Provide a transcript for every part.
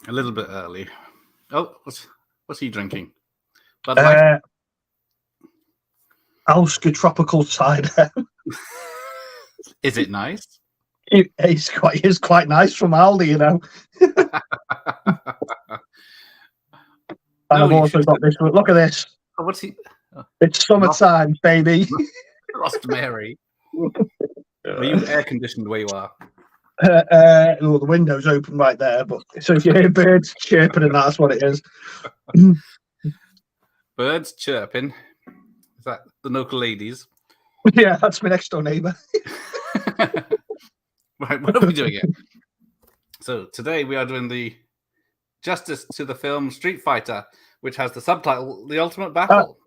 A little bit early. Oh, what's he drinking? Bud Light? Oscar Tropical Cider. Is it nice? It's quite nice from Aldi, you know. And I've also got this. Look at this. Oh, what's he? It's summertime, baby. Lost Mary. Are you air conditioned where you are? The window's open right there, but so if you hear birds chirping, and that's what it is. Birds chirping. Is that the local ladies? Yeah, that's my next door neighbour. Right, what are we doing here? So today we are doing the justice to the film Street Fighter, which has the subtitle "The Ultimate Battle."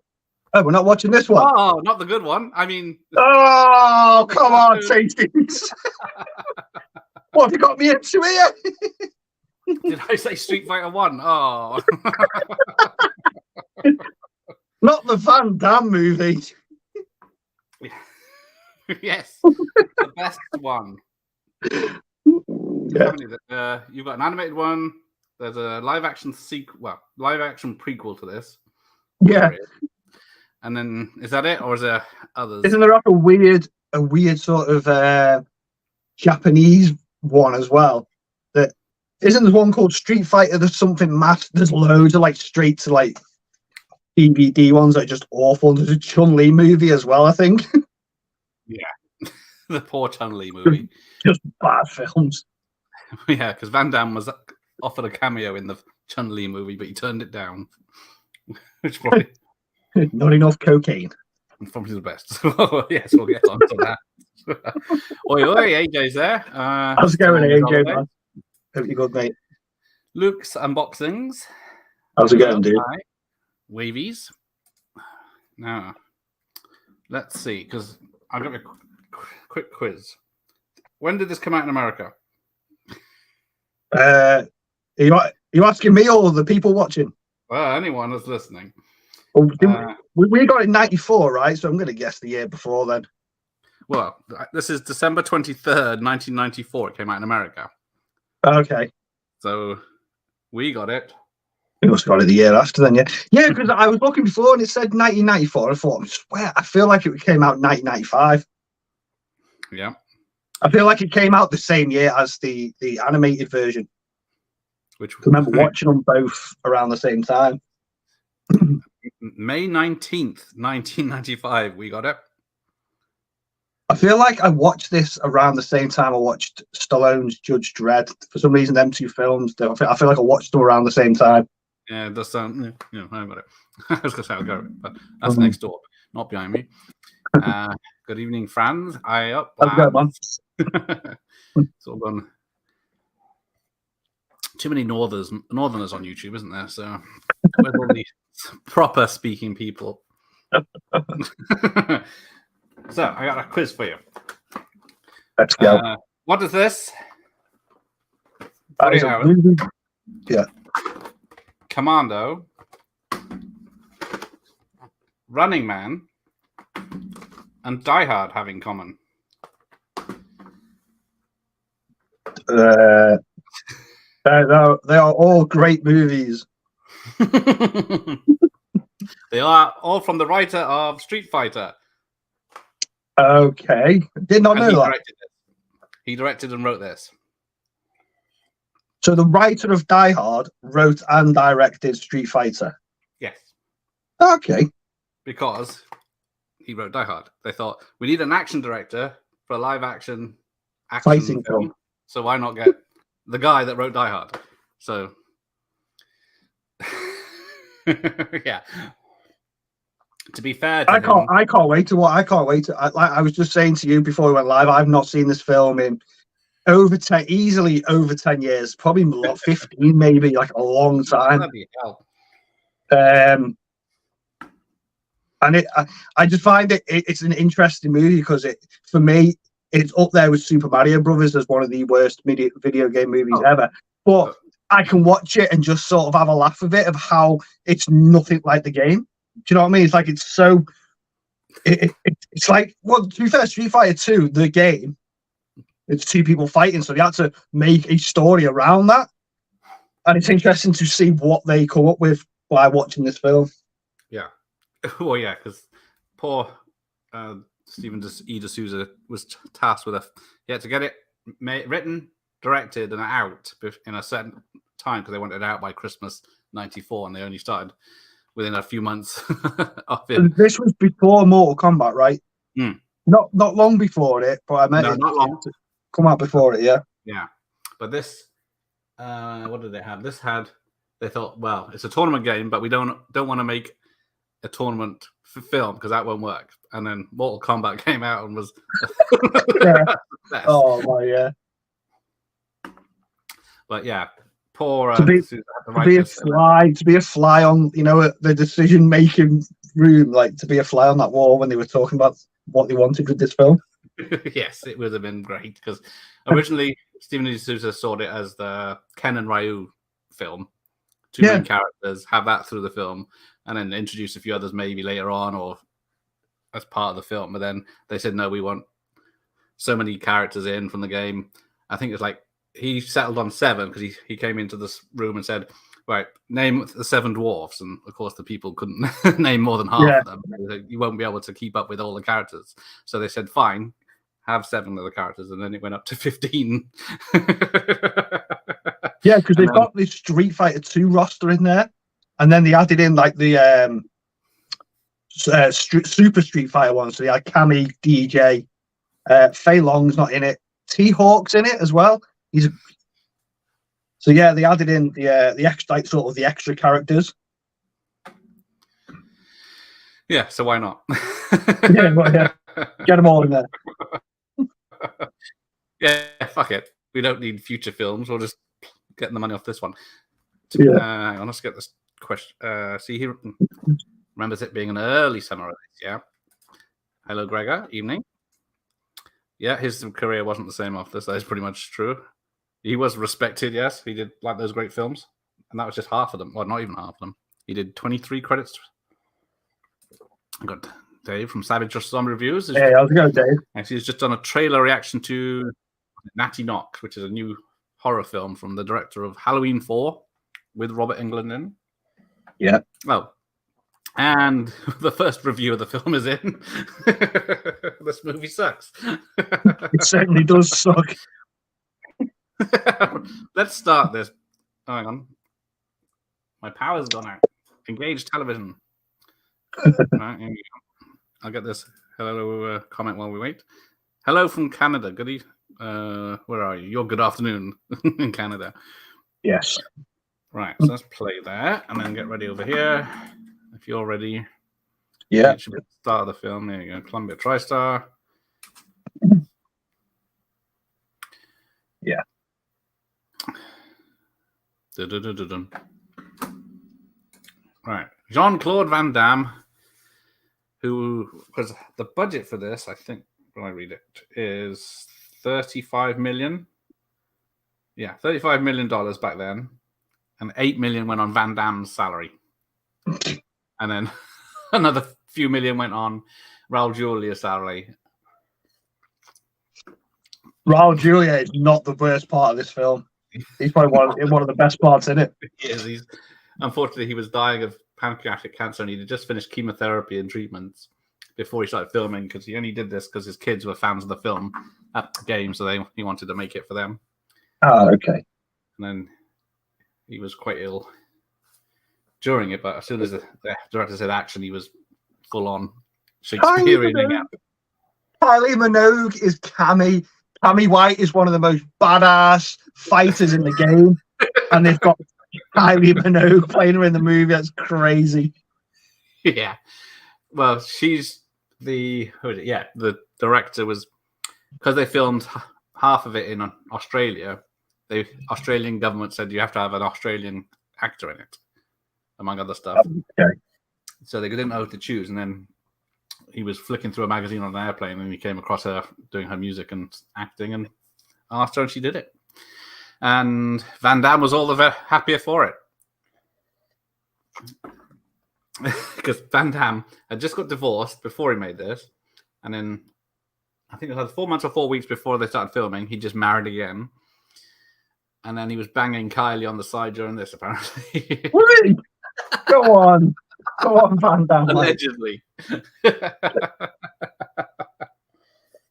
Oh, we're not watching this one. Oh, not the good one. I mean, oh, come on, Tasties. What have you got me into here? Did I say Street Fighter 1? Oh. Not the Van Damme movie. Yes, the best one. Yeah. You've got an animated one. There's a live action prequel to this. Yeah. And then is that it, or is there others? Isn't there like a weird sort of Japanese one as well? That isn't there one called Street Fighter? There's something mass. There's loads of like straight to like DVD ones that are just awful. There's a Chun-Li movie as well, I think. Yeah, the poor Chun-Li movie. Just bad films. Yeah, because Van Damme was offered a cameo in the Chun-Li movie, but he turned it down. Which probably not enough cocaine. Probably the best. So, yes, we'll get on to that. Oi, AJ's there. How's it going, AJ, man? Hope you're good, mate. Luke's unboxings. How's it going, dude? Wavies. Now, let's see, because I've got a quick quiz. When did this come out in America? Are you asking me or the people watching? Well, anyone that's listening. Oh, we got it in 94, right? So I'm going to guess the year before then. Well, this is December 23rd, 1994. It came out in America. Okay. So we got it. We must have got it the year after then, yeah. Yeah, because I was looking before and it said 1994. I thought, I swear, I feel like it came out in 1995. Yeah. I feel like it came out the same year as the animated version. Which I remember watching them both around the same time. May 19th, 1995, we got it. I feel like I watched this around the same time I watched Stallone's Judge Dredd. For some reason, them two films, I feel like I watched them around the same time. Yeah, it does sound, I got it. I was going to say I'll go, but that's next door, not behind me. Good evening, Franz. How's it going, man? It's all gone. Too many northerners on YouTube, isn't there? So where's all the proper speaking people? So I got a quiz for you. Let's go. What is this? Yeah. Commando, Running Man, and Die Hard have in common? They are all great movies. They are all from the writer of Street Fighter. Okay. Did not know that. He directed and wrote this. So the writer of Die Hard wrote and directed Street Fighter? Yes. Okay. Because he wrote Die Hard. They thought, we need an action director for a live action fighting film. So why not get the guy that wrote Die Hard? So, yeah. To be fair, I can't wait to. I was just saying to you before we went live, I've not seen this film in easily over 10 years, probably 15, maybe, like a long time. Bloody hell. And I just find it's an interesting movie because for me, it's up there with Super Mario Brothers as one of the worst video game movies ever. But I can watch it and just sort of have a laugh of it, of how it's nothing like the game. Do you know what I mean? It's like it's so. It's like, well, to be fair, Street Fighter 2, the game, it's two people fighting, so they had to make a story around that. And it's interesting to see what they come up with by watching this film. Yeah. Well, yeah, because poor Stephen E. D'Souza was tasked with he had to get it written, directed, and out in a certain time because they wanted it out by Christmas '94, and they only started within a few months of it. And this was before Mortal Kombat, right? Mm. Not long before it, but I meant not long. Come out before it, yeah. Yeah, but this, what did they have? They thought, well, it's a tournament game, but we don't want to make a tournament film because that won't work. And then Mortal Kombat came out and was yeah. Oh my, yeah. But yeah, poor to be a fly on, the decision making room, like to be a fly on that wall when they were talking about what they wanted with this film. Yes, it would have been great because originally Stephen E. D'Souza saw it as the Ken and Ryu film, two main characters, have that through the film, and then introduce a few others maybe later on or as part of the film. But then they said, no, we want so many characters in from the game. I think it's like he settled on 7 because he came into this room and said, right, name the 7 dwarfs. And of course, the people couldn't name more than half of them. You won't be able to keep up with all the characters. So they said, fine, have 7 of the characters. And then it went up to 15. Yeah, because they've got this Street Fighter 2 roster in there. And then they added in like the Super Street Fighter one. So they had Cammy, DJ, Fei Long's not in it. T-Hawk's in it as well. So yeah, they added in the extra, like, sort of the extra characters. Yeah, so why not? yeah, get them all in there. Yeah, fuck it. We don't need future films. We'll just get the money off this one. Yeah. Let's get this question. See here. Remembers it being an early summer release. Yeah. Hello, Gregor. Evening. Yeah, his career wasn't the same after this. That is pretty much true. He was respected, yes. He did like those great films. And that was just half of them. Well, not even half of them. He did 23 credits. I got Dave from Savage Zombie Reviews. Hey, how's it going, Dave? Actually, he's just done a trailer reaction to Natty Knock, which is a new horror film from the director of Halloween 4 with Robert Englund in. Yeah. Oh. And the first review of the film is in. This movie sucks. It certainly does suck. Let's start this. Hang on. My power's gone out. Engage television. Right, here we go. I'll get this hello comment while we wait. Hello from Canada. Goody. Where are you? You're good afternoon in Canada. Yes. Right. So let's play that and then get ready over here. If you're ready. Yeah. It should be the start of the film. There you go. Columbia TriStar. Yeah. Dun-dun-dun-dun-dun. Right. Jean-Claude Van Damme, who was the budget for this, I think, when I read it, is $35 million. Yeah, $35 million back then. And $8 million went on Van Damme's salary. And then another few million went on Raul Julia's salary. Raul Julia is not the worst part of this film. He's probably one of the best parts in it. Unfortunately, he was dying of pancreatic cancer, and he had just finished chemotherapy and treatments before he started filming, because he only did this because his kids were fans of the film at the game, so he wanted to make it for them. Oh, okay. And then he was quite ill during it, but as soon as the director said action, he was full on Shakespearean. Kylie Minogue is Cammy. Cammy White is one of the most badass fighters in the game, and they've got Kylie Minogue playing her in the movie. That's crazy. Yeah. Well, she's the director was, because they filmed half of it in Australia. The Australian government said you have to have an Australian actor in it, among other stuff. Okay. So they didn't know who to choose, and then he was flicking through a magazine on an airplane, and he came across her doing her music and acting, and asked her, and she did it. And Van Damme was all the happier for it. Because Van Damme had just got divorced before he made this, and then I think it was like 4 months or 4 weeks before they started filming, he just married again. And then he was quite ill during it, and then he was full on Shakespearean. And he And then he was banging Kylie on the side during this, apparently. Really? Go on, Van Damme. Allegedly.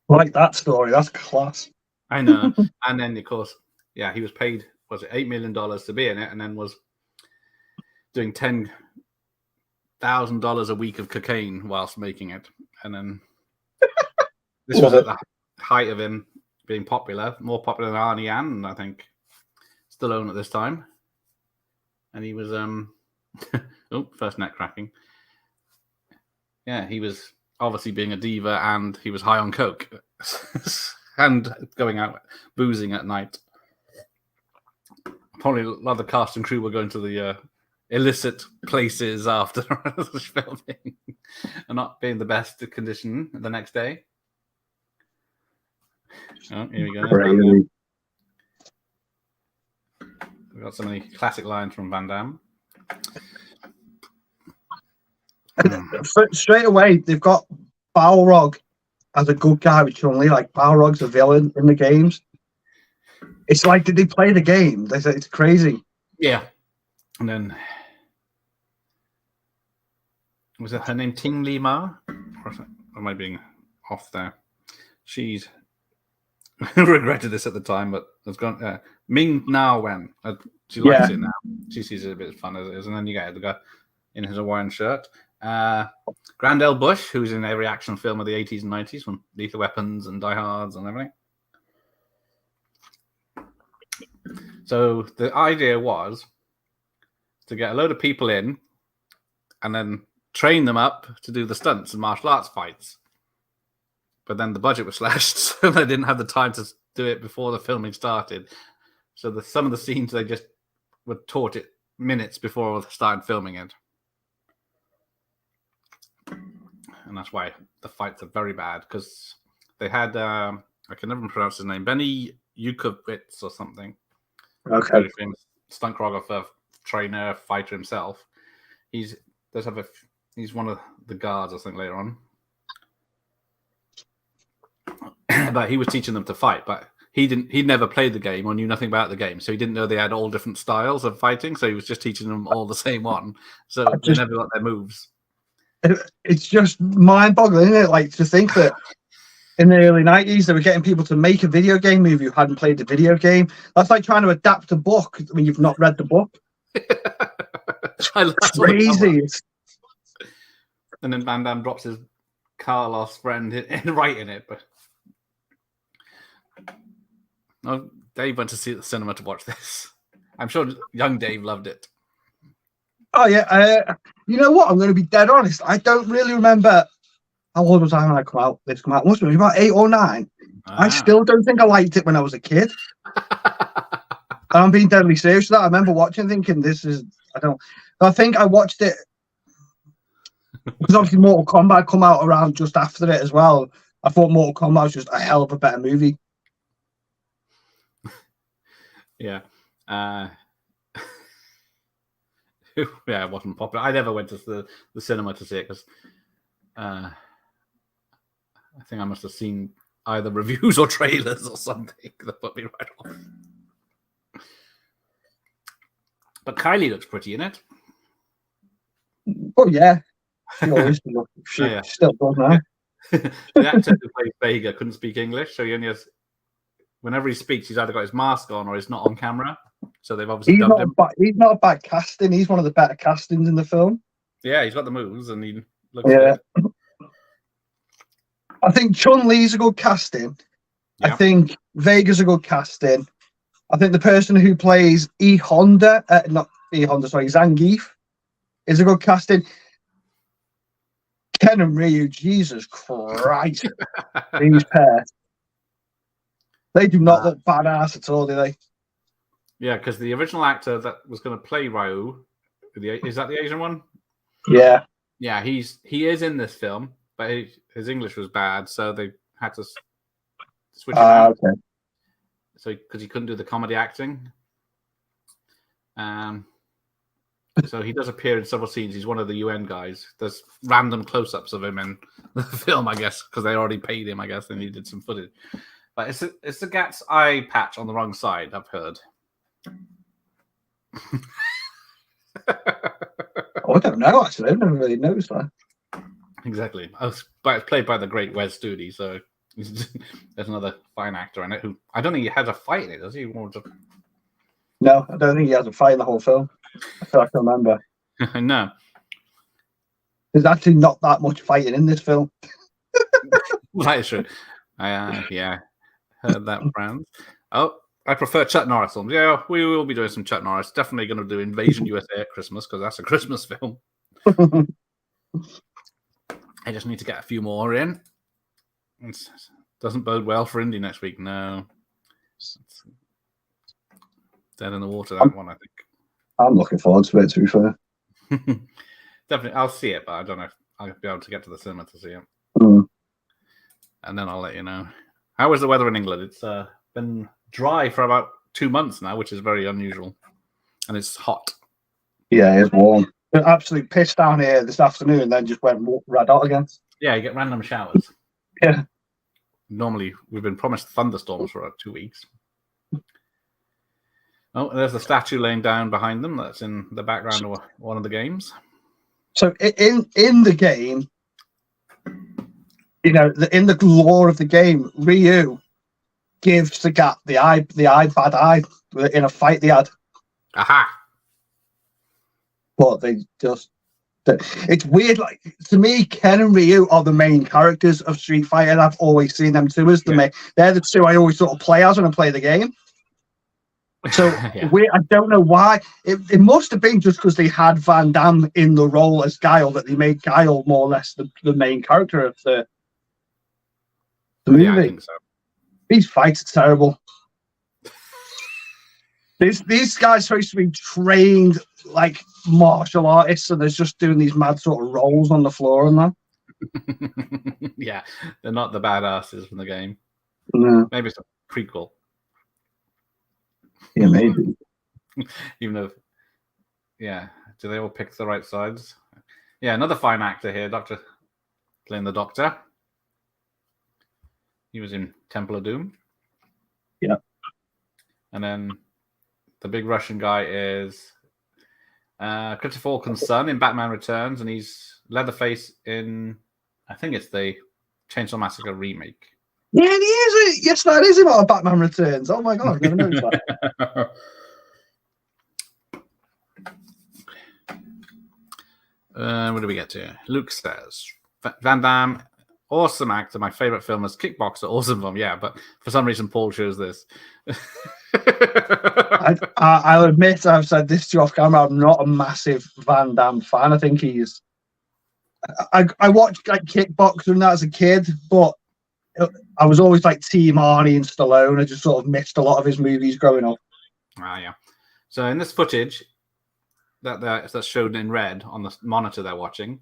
Like that story. That's class. I know. And then, of course, yeah, he was paid, was it $8 million to be in it, and then was doing $10,000 a week of cocaine whilst making it. And then this was at the height of him being popular, more popular than Arnie Ann, I think. Stallone at this time. And he was, first neck cracking. Yeah, he was obviously being a diva, and he was high on coke and going out boozing at night. Probably a lot of the cast and crew were going to the illicit places after filming and not being the best condition the next day. Oh, here we go. Crazy. We've got so many classic lines from Van Damme. Straight away, they've got Balrog as a good guy with Chun-Li. Like, Balrog's a villain in the games. It's like, did they play the game? It's crazy. Yeah. And then, was it her name Ting Li Ma? Or am I being off there? She's regretted this at the time, but it's gone. Ming Na Wen. She likes it now. She sees it a bit fun as it is. And then you get the guy in his Hawaiian shirt. Grandel Bush, who's in every action film of the 80s and 90s, from Lethal Weapons and Die Hards and everything. So the idea was to get a load of people in and then train them up to do the stunts and martial arts fights. But then the budget was slashed, so they didn't have the time to do it before the filming started. So some of the scenes, they just were taught it minutes before they started filming it. And that's why the fights are very bad, because they had, I can never pronounce his name, Benny Yukowitz or something. Okay. Very famous stunt choreographer, trainer, fighter himself. He's one of the guards, I think, later on. But he was teaching them to fight, but he'd never played the game or knew nothing about the game, so he didn't know they had all different styles of fighting, so he was just teaching them all the same one. So they never got their moves. It's just mind-boggling, isn't it? Like, to think that in the early 90s, they were getting people to make a video game movie who hadn't played the video game. That's like trying to adapt a book when you've not read the book. It's crazy. And then Van Damme drops his Carlos friend right in it. But Dave went to see the cinema to watch this. I'm sure young Dave loved it. Oh, yeah. You know what? I'm going to be dead honest. I don't really remember how old was I when this came out. It must have been about 8 or 9. I still don't think I liked it when I was a kid. I'm being deadly serious with that. I remember watching thinking, I think I watched it because obviously Mortal Kombat come out around just after it as well. I thought Mortal Kombat was just a hell of a better movie. Yeah. Yeah, it wasn't popular. I never went to the cinema to see it because I think I must have seen either reviews or trailers or something that put me right off. But Kylie looks pretty in it. Oh, yeah. She always looks. She still does now. The actor who played Vega couldn't speak English, so he only has. Whenever he speaks, he's either got his mask on or he's not on camera. So they've obviously dubbed him. He's not a bad casting. He's one of the better castings in the film. Yeah, he's got the moves and he looks good. I think Chun-Li's a good casting. Yeah. I think Vega's a good casting. I think the person who plays Zangief is a good casting. Ken and Ryu, Jesus Christ. These pair. They do not look badass at all, do they? Yeah, because the original actor that was going to play Ryu, is that the Asian one? Yeah. Yeah, he is in this film, but his English was bad, so they had to switch it out. Okay. So because he couldn't do the comedy acting. So he does appear in several scenes. He's one of the UN guys. There's random close-ups of him in the film, I guess, because they already paid him, I guess, and he did some footage. But it's the Gat's eye patch on the wrong side, I've heard. Oh, I don't know, actually. I've never really noticed that. Exactly. It's played by the great Wes Studi, so there's another fine actor in it who I don't think he has a fight in it, does he? No, I don't think he has a fight in the whole film. I feel like I remember. No. There's actually not that much fighting in this film. That is true. Yeah, heard that, Brand. Oh, I prefer Chuck Norris films. Yeah, we will be doing some Chuck Norris. Definitely going to do Invasion USA at Christmas because that's a Christmas film. I just need to get a few more in. It doesn't bode well for Indy next week. No. It's dead in the water, that one, I think. I'm looking forward to it, to be fair. Definitely, I'll see it, but I don't know if I'll be able to get to the cinema to see it. And then I'll let you know. How is the weather in England? It's been dry for about 2 months now, which is very unusual. And it's hot. Yeah, it's warm. It absolutely pissed down here this afternoon and then just went red hot again. Yeah, you get random showers. Yeah. Normally, we've been promised thunderstorms for 2 weeks. Oh, there's the statue laying down behind them. That's in the background of one of the games. So in the game, you know, in the lore of the game, Ryu gives the Gap the bad eye in a fight they had. Aha! But it's weird. Like, to me, Ken and Ryu are the main characters of Street Fighter, and I've always seen them two as the main. They're the two I always sort of play as when I play the game. So I don't know why. It must have been just because they had Van Damme in the role as Guile that they made Guile more or less the main character of the movie. Yeah, I think so. These fights are terrible. These guys are supposed to be trained like martial artists, and they're just doing these mad sort of rolls on the floor and that. Yeah, they're not the badasses from the game. No. Maybe it's a prequel. Yeah, maybe. Even though, do they all pick the right sides? Yeah, another fine actor here, playing the Doctor. He was in Temple of Doom. Yeah. And then the big Russian guy is Christopher Walken's son in Batman Returns, and he's Leatherface in, I think it's the Chainsaw Massacre remake. Yeah, he is. Yes, that is him out of Batman Returns. Oh my god, I've never noticed that. What do we get to? Luke says, Van Damme, awesome actor. My favorite film is Kickboxer, awesome film. Yeah, but for some reason, Paul chose this. I'll admit, I've said this to you off camera, I'm not a massive Van Damme fan. I think he's... I watched like Kickboxer and that as a kid, but I was always like Team Arnie and Stallone. I just sort of missed a lot of his movies growing up. Yeah. So in this footage that's shown in red on the monitor they're watching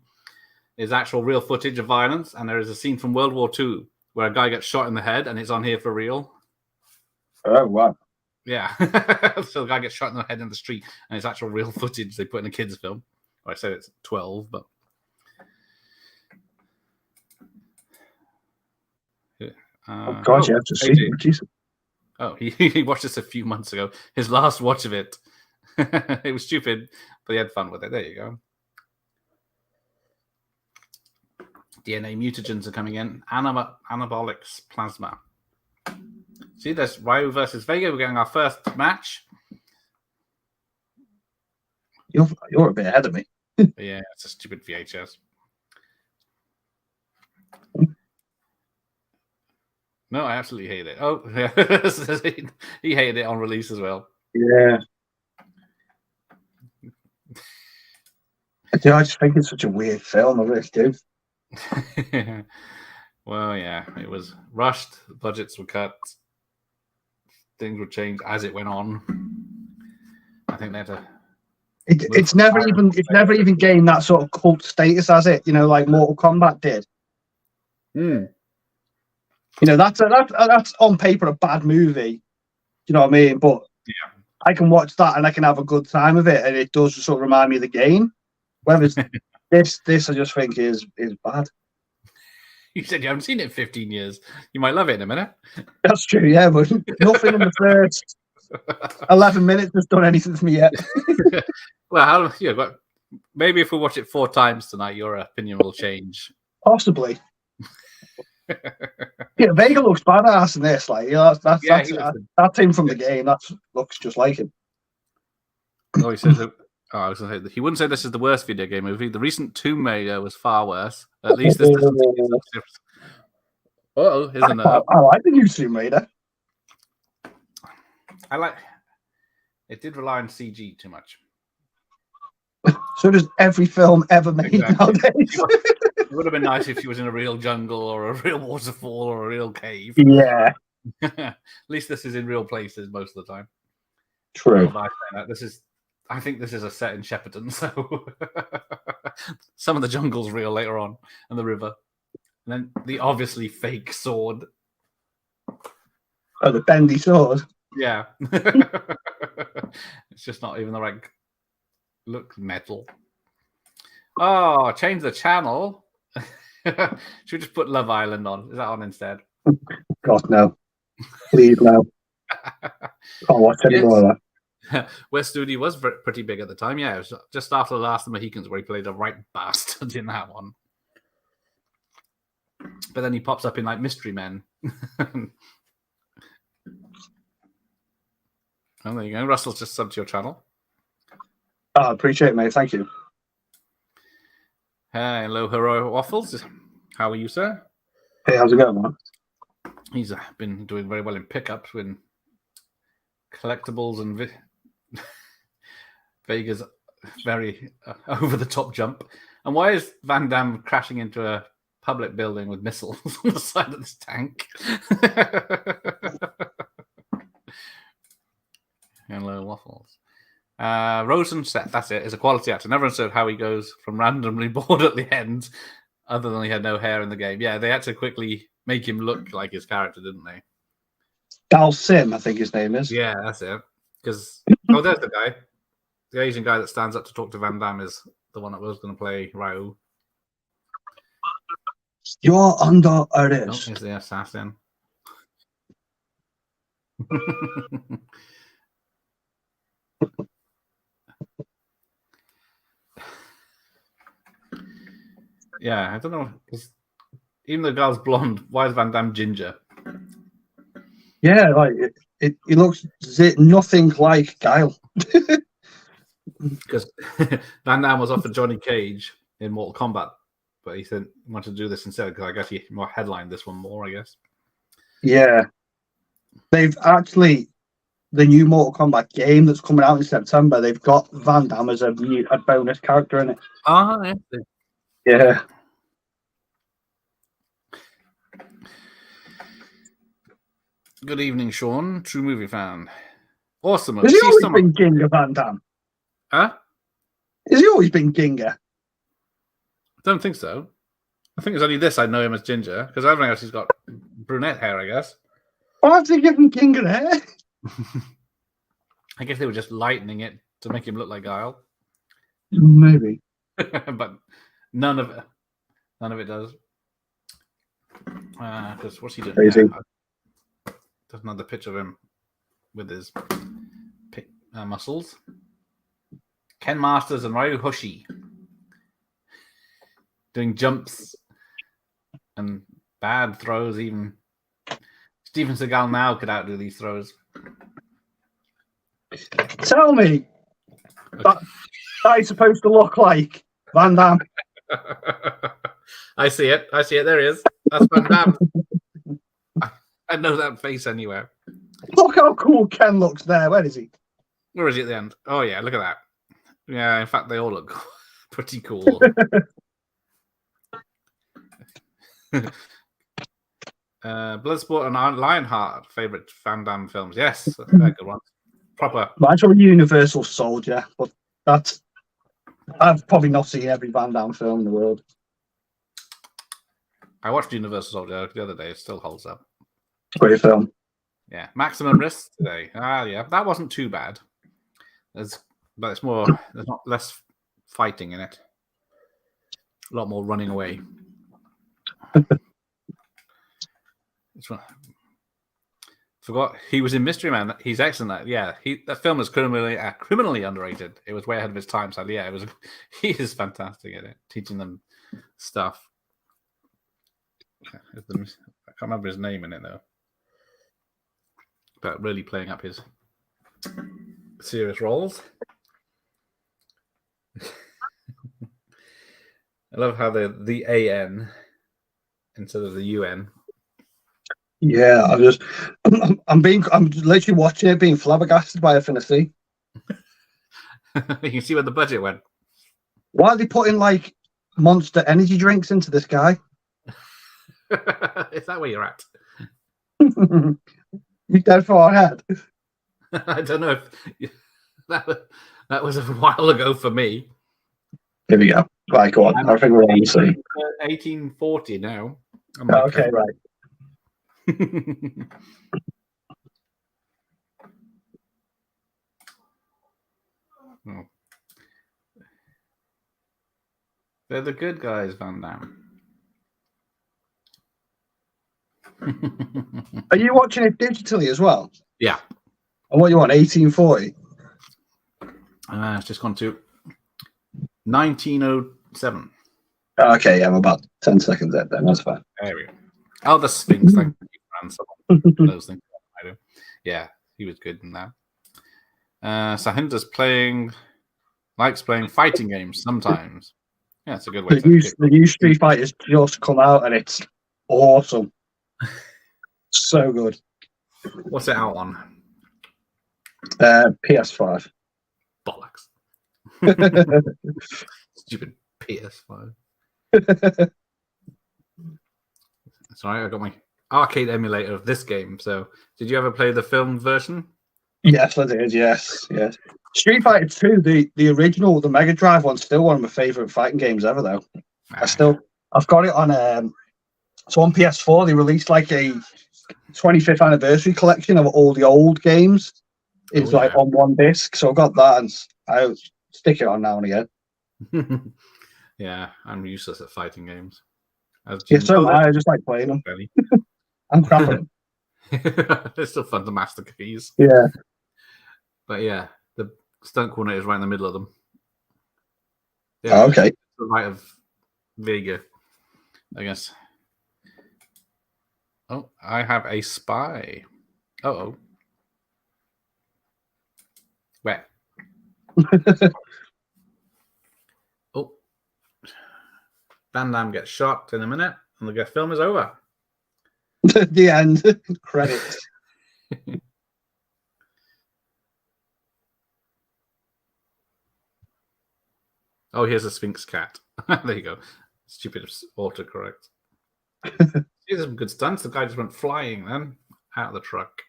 is actual real footage of violence, and there is a scene from World War II where a guy gets shot in the head, and it's on here for real. Oh, wow. Yeah. So the guy gets shot in the head in the street, and it's actual real footage they put in a kid's film. Well, I said it's 12, but... oh, God, you have to see it. Jesus. Oh, he watched this a few months ago. His last watch of it. It was stupid, but he had fun with it. There you go. DNA mutagens are coming in. Anabolics plasma. See, there's Ryu versus Vega. We're getting our first match. You're a bit ahead of me. Yeah, it's a stupid VHS. No, I absolutely hate it. Oh, yeah. He hated it on release as well. Yeah. I just think it's such a weird film. I really do. Well, yeah, it was rushed. Budgets were cut. Things would change as it went on. I think they had to. It's never even gained that sort of cult status, has it? You know, like Mortal Kombat did. Hmm. You know, that's on paper a bad movie. You know what I mean? But yeah, I can watch that and I can have a good time with it, and it does sort of remind me of the game. Whereas this I just think is bad. You said you haven't seen it in 15 years. You might love it in a minute. That's true, yeah, but nothing in the first 11 minutes has done anything for me yet. Well, but maybe if we watch it 4 times tonight, your opinion will change. Possibly. Yeah, Vega looks badass in this. Like, that's him from the game. That looks just like him. Oh, he says. I was going to say he wouldn't say this is the worst video game movie. The recent Tomb Raider was far worse. At least this doesn't. Oh, isn't it? I like the new Tomb Raider. I like. It did rely on CG too much. So does every film ever made nowadays. It would have been nice if she was in a real jungle or a real waterfall or a real cave. Yeah. At least this is in real places most of the time. True. I think this is a set in Shepperton, so some of the jungle's real later on, and the river. And then the obviously fake sword. Oh, the bendy sword? Yeah. It's just not even the right look metal. Oh, change the channel. Should we just put Love Island on? Is that on instead? God, no. Please, no. Can't watch any more of that. West Studi was pretty big at the time. Yeah, it was just after The Last of the Mohicans where he played a right bastard in that one. But then he pops up in like Mystery Men. Oh, there you go. Russell's just subbed to your channel. Oh, I appreciate it, mate. Thank you. Hello, Hero Waffles. How are you, sir? Hey, how's it going, man? He's been doing very well in pickups with collectibles and Vega's very over-the-top jump. And why is Van Damme crashing into a public building with missiles on the side of this tank? Hello, Waffles. Rosen Seth, that's it, is a quality actor. Never understood how he goes from randomly bored at the end, other than he had no hair in the game. Yeah, they had to quickly make him look like his character, didn't they? Dal Sim, I think his name is. Yeah, that's it. Because there's the guy. The Asian guy that stands up to talk to Van Damme is the one that was going to play Ryu. You're under Oh, arrest. he's the assassin. Yeah, I don't know. Even though the girl's blonde, why is Van Damme ginger? Yeah, like he looks nothing like Guile. Because Van Damme was offered Johnny Cage in Mortal Kombat, but he said he wanted to do this instead because I guess he more headlined this one more, I guess. Yeah. They've actually, the new Mortal Kombat game that's coming out in September, they've got Van Damme as a bonus character in it. Oh, yeah. Yeah. Good evening, Sean. True movie fan. Awesome. Has he always been Ginga Van Damme? Huh? Has he always been Ginga? I don't think so. I think it's only this I know him as Ginger, because everything else he's got brunette hair, I guess. Why have they given Ginga hair? I guess they were just lightening it to make him look like Guile. Maybe. But none of it does. Because what's he doing? Crazy. There's another picture of him with his muscles. Ken Masters and Ryu Hoshi doing jumps and bad throws. Even Steven Seagal now could outdo these throws. Tell me that is supposed to look like Van Damme. I see it. There he is. That's Van Damme. I know that face anywhere. Look how cool Ken looks there. Where is he? Where is he at the end? Oh, yeah, look at that. Yeah, in fact, they all look pretty cool. Bloodsport and Lionheart, favorite Van Damme films. Yes, they're good ones. Proper. Mine's a Universal Soldier, but I've probably not seen every Van Damme film in the world. I watched Universal Soldier the other day. It still holds up. Great film. Yeah, Maximum Risk today. Yeah, that wasn't too bad. But it's more. There's not less fighting in it. A lot more running away. forgot he was in Mystery Man. He's excellent at that film is criminally underrated. It was way ahead of its time, sadly. Yeah, it was. He is fantastic at it, teaching them stuff. I can't remember his name in it though, but really playing up his serious roles. I love how the AN instead of the UN. Yeah, I'm literally watching it, being flabbergasted by everything I see. You can see where the budget went. Why are they putting like Monster energy drinks into this guy? Is that where you're at? You dead for our head? I don't know if that was a while ago for me. Here we go. Right, go on. I think we're on the same. 1840 now. Okay, right. Oh. They're the good guys, Van Damme. Are you watching it digitally as well? Yeah. And what you want, 1840? It's just gone to 1907. Okay, yeah, I'm about 10 seconds in then. That's fine. There we go. Oh, the Sphinx. Thank you, those things. I do. Yeah, he was good in that. Sahinda's likes playing fighting games sometimes. Yeah, it's a good way the new Street Fighter's just come out and it's awesome. So good. What's it out on? PS5. Bollocks. Stupid PS5. Sorry, I got my arcade emulator of this game. So, did you ever play the film version? Yes, I did. Yes. Street Fighter 2, the original, the Mega Drive one's still one of my favorite fighting games ever. Though I've got it on. So on PS4, they released like a 25th anniversary collection of all the old games. It's like on one disc, so I've got that, and I stick it on now and again. Yeah, I'm useless at fighting games. So I just like playing them. I'm crapping them. It's still fun to master keys. Yeah. But yeah, the stunt coordinator is right in the middle of them. Yeah, oh, okay. To the right of Vega, I guess. Oh, I have a spy. Uh-oh. Where? Oh. Van Damme gets shot in a minute, and the film is over. The end. Credits. Oh, here's a Sphinx cat. There you go. Stupid autocorrect. These are some good stunts. The guy just went flying then out of the truck.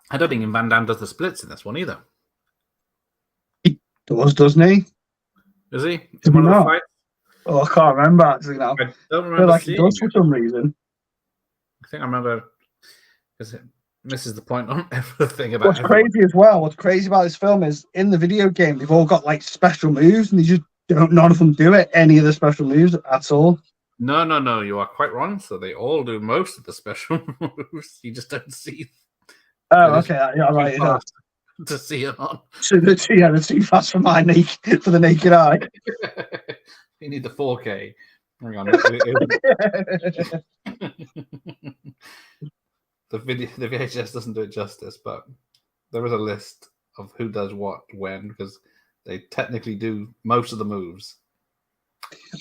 I don't think Van Damme does the splits in this one either. He does, doesn't he? Is he? In one of the fights? Oh, I can't remember actually now. I don't remember. I feel like he does for some reason. I think I remember because it misses the point on everything about. What's crazy as well? What's crazy about this film is in the video game they've all got like special moves, and they just don't. None of them do it. Any of the special moves at all. No. You are quite wrong. So they all do most of the special moves. You just don't see. Oh, okay. Yeah, right. To see it on. So they're too fast for the naked eye. You need the 4K. Hang on. The VHS doesn't do it justice, but there is a list of who does what when, because they technically do most of the moves.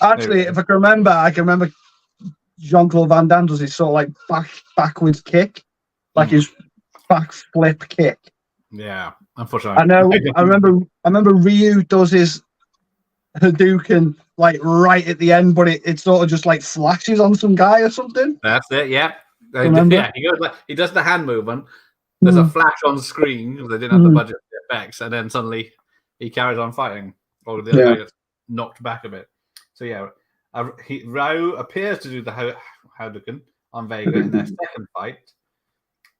Actually, if I can remember Jean-Claude Van Damme does his sort of like backwards kick, like his back flip kick. Yeah, unfortunately. I know. I remember Ryu does his Hadouken like right at the end, but it sort of just like flashes on some guy or something. That's it. Yeah. Yeah, he does the hand movement. There's a flash on screen because they didn't have the budget for effects, and then suddenly he carries on fighting, or the other guy gets knocked back a bit. So yeah, Ryu appears to do the Hadouken on Vega in their second fight.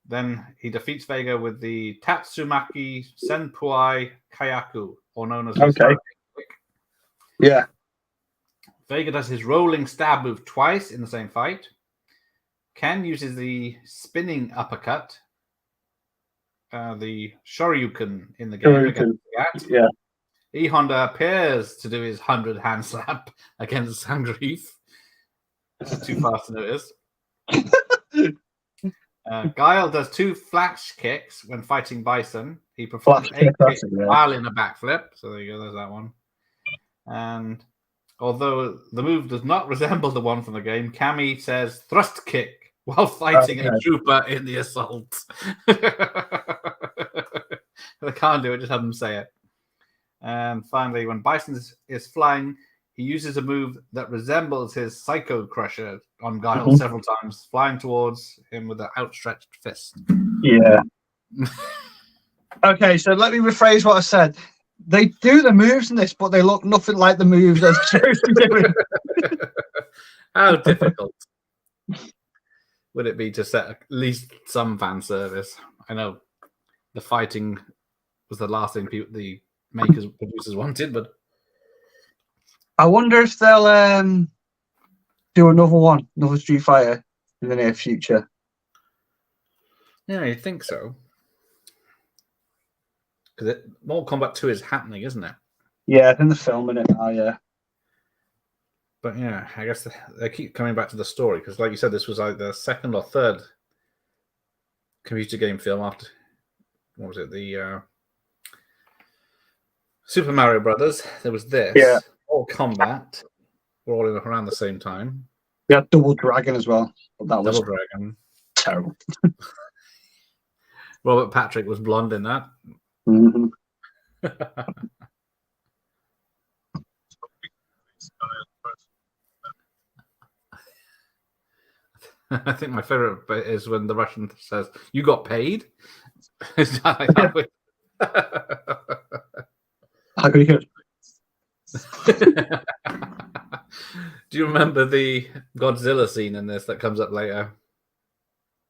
Then he defeats Vega with the Tatsumaki Senpuai Kayaku, or known as okay. Yeah. Vega does his rolling stab move twice in the same fight. Ken uses the spinning uppercut, the Shoryuken in the game against Gat. Yeah. E Honda appears to do his 100 hand slap against Zangief. This is too fast to notice. Guile does 2 flash kicks when fighting Bison. He performs 8 kicks while in a backflip. So there you go, there's that one. And although the move does not resemble the one from the game, Cammy says thrust kick while fighting a trooper in the assault. They can't do it, just have them say it. And finally, when Bison is flying, he uses a move that resembles his Psycho Crusher on Guile several times, flying towards him with an outstretched fist. Yeah. Okay, so let me rephrase what I said. They do the moves in this, but they look nothing like the moves they're supposed to be doing. How difficult would it be to set at least some fan service? I know the fighting was the last thing the producers wanted, but I wonder if they'll do another Street Fighter in the near future. Yeah, I think so. Because Mortal Kombat 2 is happening, isn't it? Yeah, I think they're filming it now, yeah. But yeah, I guess they keep coming back to the story because, like you said, this was like the second or third computer game film after, what was it, the Super Mario Brothers. There was this. Yeah. Mortal Kombat. We're all in around the same time. We had Double Dragon as well. But that was Dragon. Terrible. Robert Patrick was blonde in that. Mm-hmm. I think my favorite bit is when the Russian says, "You got paid." Do you remember the Godzilla scene in this that comes up later?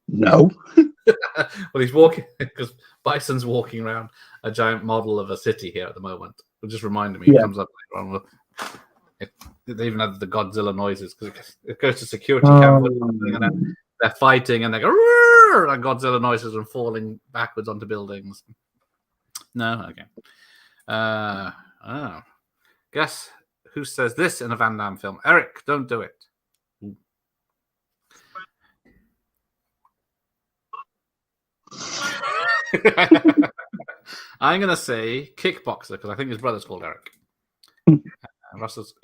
No. Well, he's walking because Bison's walking around a giant model of a city here at the moment. It just reminded me. It comes up later on. They even had the Godzilla noises because it goes to security camera and they're fighting and they go and Godzilla noises and falling backwards onto buildings. No, okay. Guess who says this in a Van Damme film? Eric, don't do it. I'm gonna say kickboxer because I think his brother's called Eric. Russell's.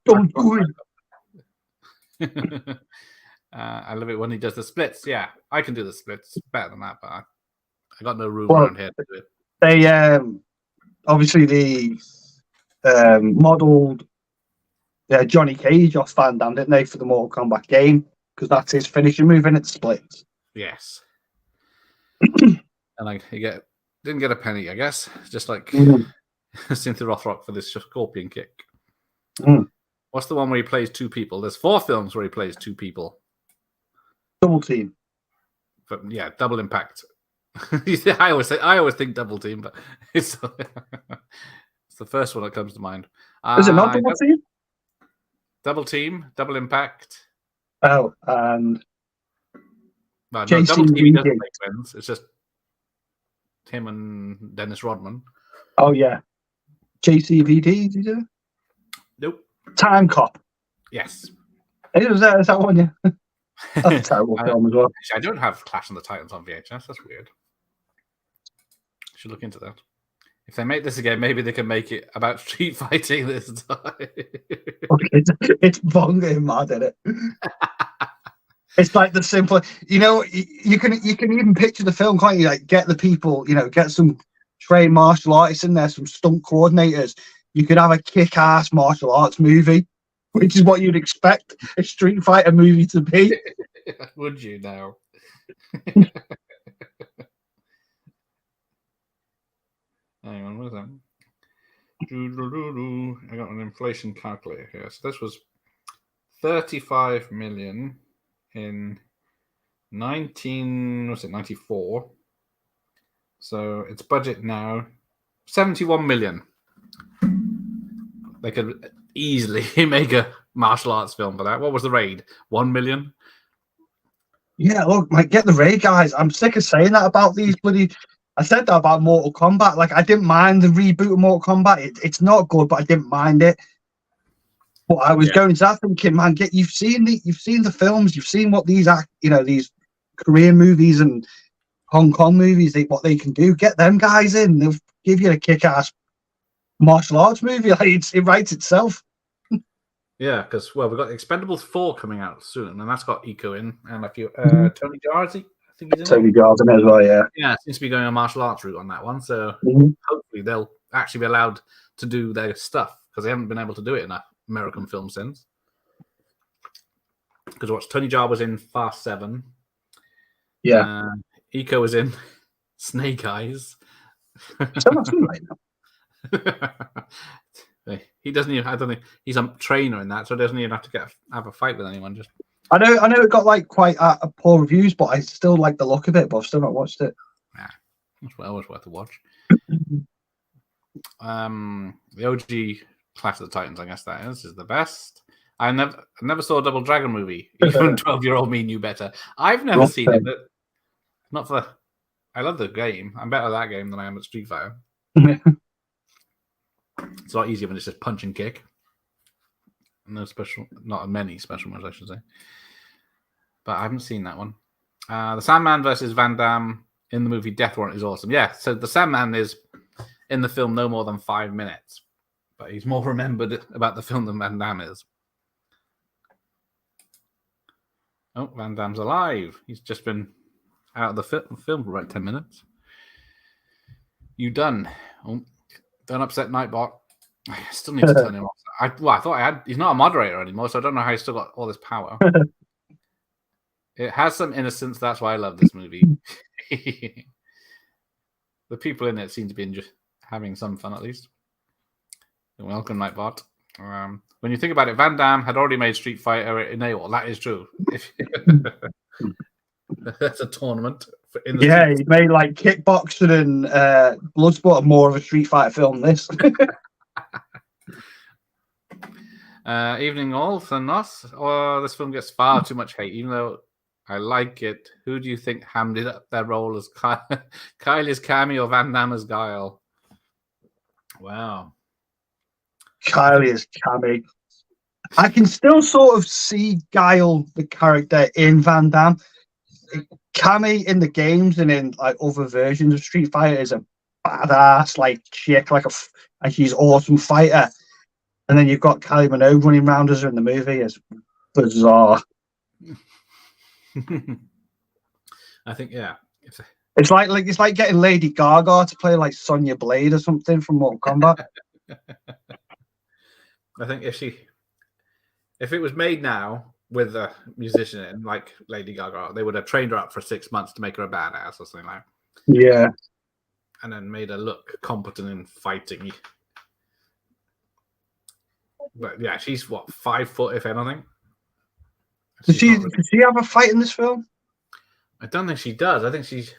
Don't do it. I love it when he does the splits. Yeah, I can do the splits better than that, but I got no room around here to do it. They obviously the modelled Johnny Cage off Van Damme, didn't they, for the Mortal Kombat game? Because that's his finishing move in it, splits. Yes. And didn't get a penny, I guess. Just like Cynthia Rothrock for this scorpion kick. What's the one where he plays 2 people? There's 4 films where he plays 2 people. Double Team. But yeah, Double Impact. I always think Double Team, but it's the first one that comes to mind. Is it not Double Team? Double Team, Double Impact. Oh, and no, Double Team he doesn't make wins. It's just him and Dennis Rodman. Oh yeah, JCVD. Did you? Nope. Time Cop. Yes. Is that one? Yeah. That's a terrible film as well. I don't have Clash of the Titans on VHS. That's weird. I should look into that. If they make this again, maybe they can make it about street fighting this time. It's bunging mad, isn't it? It's like the simple, you can even picture the film, can't you? Like get the people, get some trained martial artists in there, some stunt coordinators. You could have a kick-ass martial arts movie, which is what you'd expect a Street Fighter movie to be. Would you now? Hang on, what is that? I got an inflation calculator here. So this was 35 million in 94. So its budget now 71 million. They could easily make a martial arts film for that. What was the Raid? 1 million? Yeah, look, like, get the Raid, guys. I'm sick of saying that about these bloody. I said that about Mortal Kombat. Like, I didn't mind the reboot of Mortal Kombat. It's not good, but I didn't mind it. But I was going to that thinking, man, you've seen the films, you've seen what these these Korean movies and Hong Kong movies, what they can do. Get them guys in. They'll give you a kick-ass martial arts movie. Like, it writes itself. Yeah, because we've got Expendables 4 coming out soon, and that's got Iko in and a few Tony Jaa, I think he's in Tony Jaa as well, yeah. Yeah, seems to be going a martial arts route on that one. So hopefully they'll actually be allowed to do their stuff because they haven't been able to do it in American film since. Because Tony Jaa was in Fast 7. Yeah. Iko was in Snake Eyes. He doesn't even. I don't think he's a trainer in that, so he doesn't even have to have a fight with anyone. Just I know it got like quite poor reviews, but I still like the look of it. But I've still not watched it. Yeah, it's always worth a watch. The OG Clash of the Titans, I guess that is the best. I never saw a Double Dragon movie. Even 12-year-old me knew better. I've never seen it, but not for. I love the game. I'm better at that game than I am at Street Fighter. It's a lot easier when it's just punch and kick. Not many special moves, I should say. But I haven't seen that one. The Sandman versus Van Damme in the movie Death Warrant is awesome. Yeah, so the Sandman is in the film no more than 5 minutes. But he's more remembered about the film than Van Damme is. Oh, Van Damme's alive. He's just been out of the film for about 10 minutes. You done. Oh, don't upset Nightbot. I still need to turn him off. I thought I had. He's not a moderator anymore, so I don't know how he's still got all this power. It has some innocence. That's why I love this movie. The people in it seem to be having some fun, at least. Welcome, Nightbot. When you think about it, Van Damme had already made Street Fighter in AWOL. That is true. That's a tournament. He made like kickboxing and Bloodsport more of a Street Fighter film. This evening all for us. This film gets far too much hate, even though I like it. Who do you think hammed it up their role as Kylie's Cammy or Van Damme as Guile? Wow, Kylie as Cammy. I can still sort of see Guile, the character, in Van Damme. Cammy in the games and in like other versions of Street Fighter is a badass like chick, and she's awesome fighter. And then you've got Kylie Minogue running around as her in the movie. It's bizarre. I think it's like getting Lady Gaga to play like Sonya Blade or something from Mortal Kombat. I think if it was made now with a musician in, like Lady Gaga, they would have trained her up for 6 months to make her a badass or something like that. Yeah. And then made her look competent in fighting. But yeah, she's 5 foot, if anything. Does she have a fight in this film? I don't think she does. I think she's...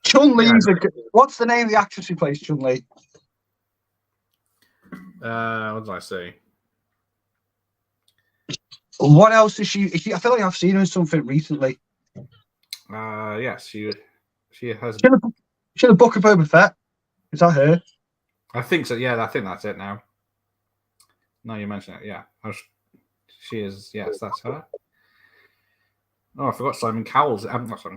Chun-Li's what's the name of the actress who plays Chun-Li? What did I say? What else is she? I feel like I've seen her in something recently. Yes, she has. She had a Book of Boba Fett. Is that her? I think so. Yeah, I think that's it now. No, you mentioned it. Yeah, she is. Yes, that's her. Oh, I forgot Simon Cowell's.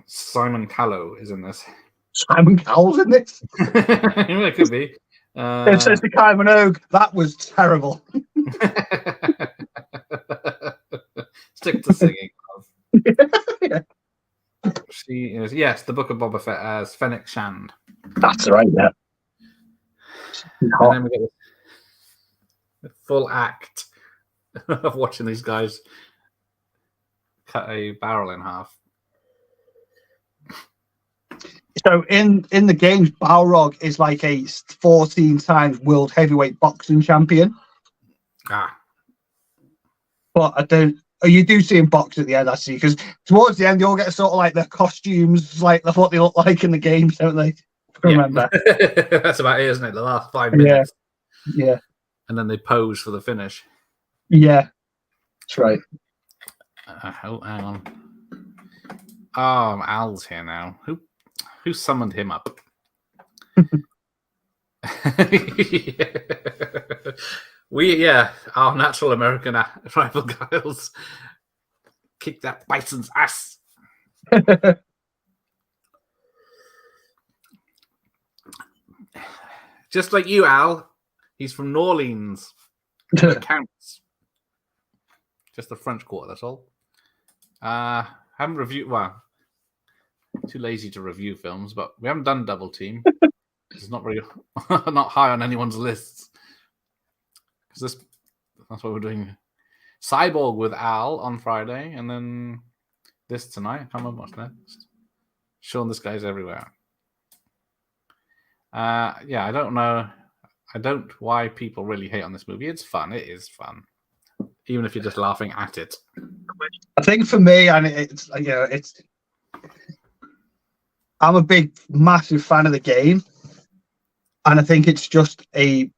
Simon Callow is in this. Simon Cowell's in this? It could be. It says to Kylie Minogue, that was terrible. Stick to singing. Yeah. She is, yes, the Book of Boba Fett as Fennec Shand. That's right, yeah. And then we get the full act of watching these guys cut a barrel in half. So in the games, Balrog is like a 14 times world heavyweight boxing champion. But I don't. You do see him box at the end, I see, because towards the end, you all get sort of like their costumes, like what they look like in the games, don't they? Remember? That's about it, isn't it? The last 5 minutes. Yeah. and then they pose for the finish. Yeah, that's right. Hang on. Oh, Al's here now. Who summoned him up? Our natural American rival Giles kicked that bison's ass. Just like you, Al. He's from New Orleans. It counts. Just the French Quarter, that's all. Haven't reviewed. Well, too lazy to review films, but we haven't done Double Team. It's not really not high on anyone's lists. Because that's what we're doing. Cyborg with Al on Friday, and then this tonight. I can't remember what's next. Sean, this guy's everywhere. I don't know. I don't why people really hate on this movie. It's fun. It is fun, even if you're just laughing at it. I think for me, and it's I'm a big, massive fan of the game, and I think it's just I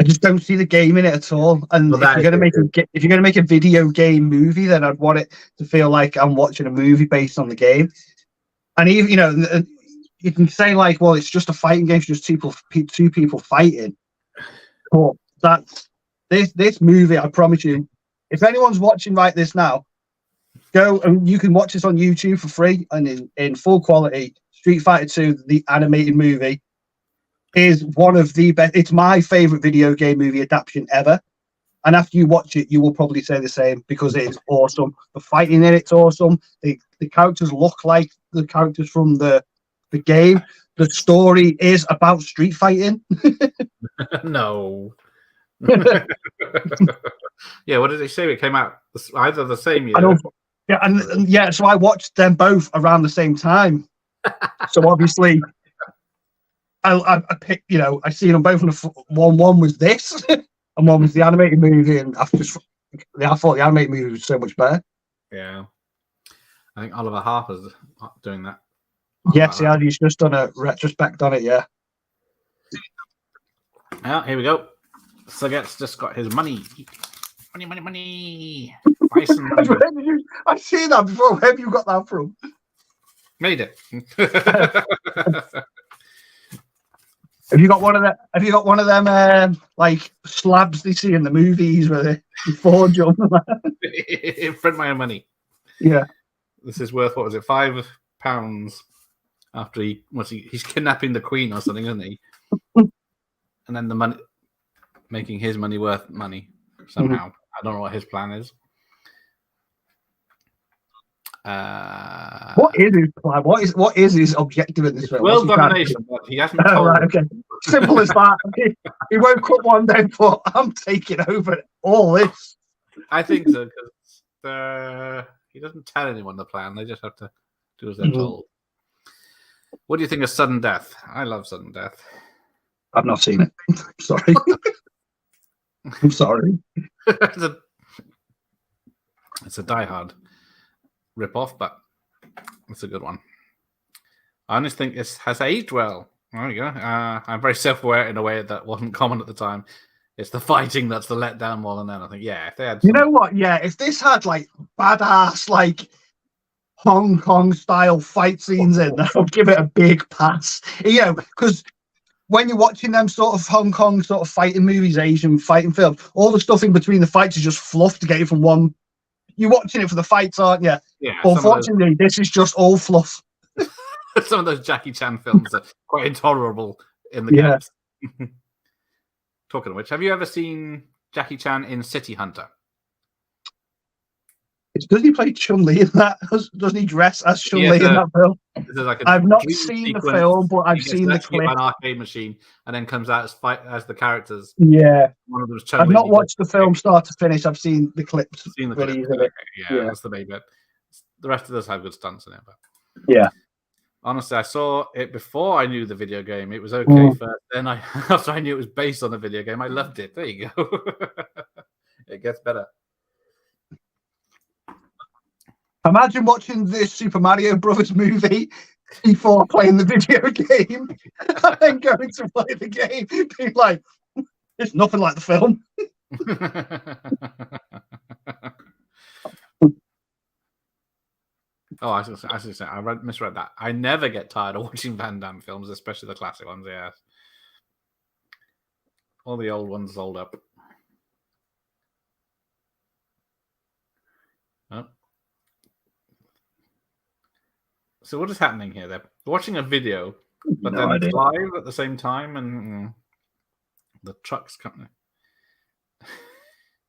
just don't see the game in it at all. And if you're going to make a video game movie, then I'd want it to feel like I'm watching a movie based on the game. And even you can say like, well, it's just a fighting game, it's just two people fighting. But that's this movie. I promise you, if anyone's watching right this now, go and you can watch this on YouTube for free and in full quality. Street Fighter 2, the animated movie, is one of the best. It's my favorite video game movie adaptation ever. And after you watch it, you will probably say the same because it is awesome. The fighting in it's awesome. The characters look like the characters from the game. The story is about street fighting. No. Yeah, what did they say? It came out either the same year. So I watched them both around the same time. So obviously, I picked. I seen them both. One was this, and one was the animated movie. And I thought the animated movie was so much better. Yeah, I think Oliver Harper's doing that. Yes, he's just done a retrospect on it. Yeah. Yeah, here we go. Saget's just got his money. Money. Bison money. I've seen that before. Where have you got that from? Made it. Have you got one of them like slabs they see in the movies where they forge them? Print my own money. Yeah. This is worth, what was it, £5 after he's kidnapping the Queen or something, isn't he? And then the money, making his money worth money somehow. Mm-hmm. I don't know what his plan is. What is his plan? What is his objective in this film? World domination, but he hasn't told. Right, okay. Simple as that. He woke up one day and thought, I'm taking over all this. I think so, because he doesn't tell anyone the plan. They just have to do as they're told. What do you think of sudden death? I love sudden death. I've not seen it. Sorry. I'm sorry. It's a Die Hard rip-off, but it's a good one. I honestly think it has aged well. There you go. I'm very self-aware in a way that wasn't common at the time. It's the fighting that's the letdown more than anything. Yeah, if they had You know what? Yeah, if this had like badass, like Hong Kong style fight scenes in, I would give it a big pass. Because when you're watching them sort of Hong Kong sort of fighting movies, Asian fighting films, all the stuff in between the fights is just fluff to get you from one. You're watching it for the fights, aren't you? Yeah. Unfortunately, this is just all fluff. Some of those Jackie Chan films are quite intolerable in the gaps. Talking of which, have you ever seen Jackie Chan in City Hunter? Does he play Chun-Li in that? Doesn't he dress as Chun-Li in that film? Like I've not seen the film, but I've seen the clip. An arcade machine, and then comes out as the characters. Yeah, one of them is I've not watched the film start to finish. I've seen the clips. Yeah, that's the main bit. The rest of us have good stunts in it, but yeah. Honestly, I saw it before I knew the video game. It was okay first. Then after I knew it was based on the video game, I loved it. There you go. It gets better. Imagine watching this Super Mario Brothers movie before playing the video game, and then going to play the game, being like, it's nothing like the film. Oh, I misread that. I never get tired of watching Van Damme films, especially the classic ones. Yeah, all the old ones hold up. Oh. So what is happening here? They're watching a video, but then it's live at the same time, and the truck's coming.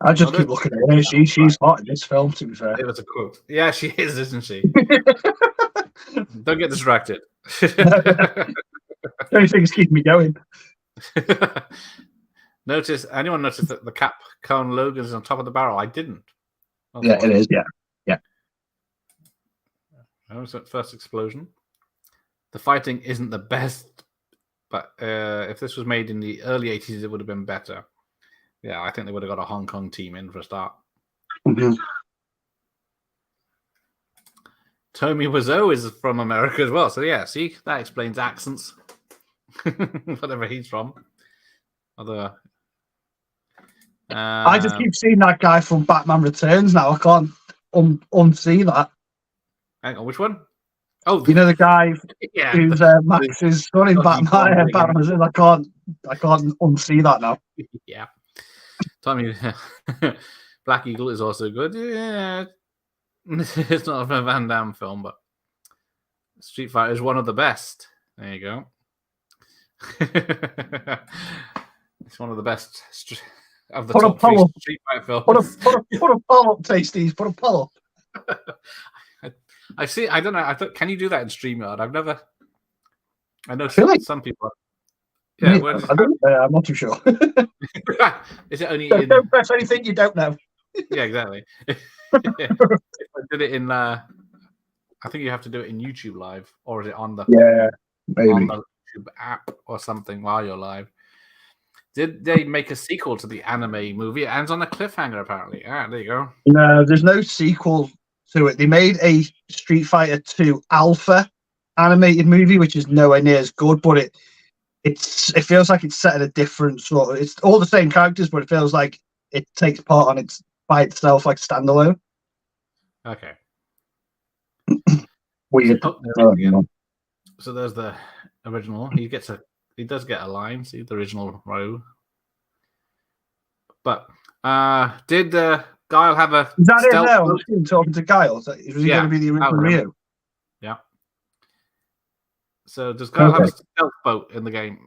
I just keep looking at her. She's hot in this film, to be fair. It was a quote. Yeah, she is, isn't she? Don't get distracted. The only thing is keeping me going. Anyone notice that the cap cone logo is on top of the barrel? I didn't. Yeah, it is. Yeah. That was that first explosion. The fighting isn't the best, but if this was made in the early 80s, it would have been better. Yeah, I think they would have got a Hong Kong team in for a start. Mm-hmm. Tommy Wiseau is from America as well. So, yeah, see, that explains accents. Whatever he's from. I just keep seeing that guy from Batman Returns now. I can't unsee that. Hang on, which one? Oh, you know the guy who's Max's son in Batman. I can't unsee that now. Yeah. Tommy Black Eagle is also good. Yeah, it's not a Van Damme film, but Street Fighter is one of the best. There you go. It's one of the best of the top 3 Street Fighter films. Put a poll up, Tasties. Put a poll up. I see. I don't know. Can you do that in StreamYard? I know some people. Yeah, I'm not too sure. Is it only? Don't press anything you don't know. Yeah, exactly. If I did it in, I think you have to do it in YouTube Live, or is it on the maybe on the YouTube app or something while you're live? Did they make a sequel to the anime movie? It ends on a cliffhanger, apparently. Ah, there you go. No, there's no sequel to it. They made a Street Fighter 2 Alpha animated movie, which is nowhere near as good, but it feels like it's set at a different sort of. It's all the same characters, but it feels like it takes part on its by itself, like standalone. Okay. Weird. So there's the original. He does get a line. See the original Ryu. But did Guile have a? Is that it now? I'm talking to Guile. Was he going to be the original Ryu? Yeah. So does Guile have a stealth boat in the game?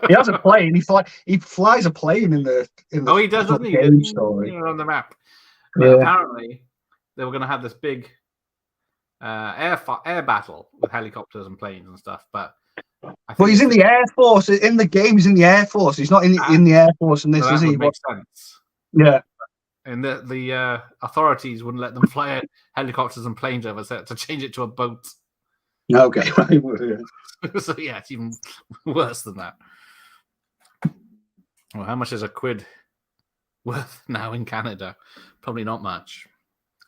He has a plane. He flies a plane in the he does, doesn't he? Game story. On the map. But apparently, they were going to have this big air battle with helicopters and planes and stuff. But he's in the Air Force. In the game, he's in the Air Force. He's not in the Air Force in this, is he? Makes sense. Yeah. And the authorities wouldn't let them fly helicopters and planes over, so to change it to a boat. Okay. So yeah, it's even worse than that. Well, how much is a quid worth now in Canada? Probably not much.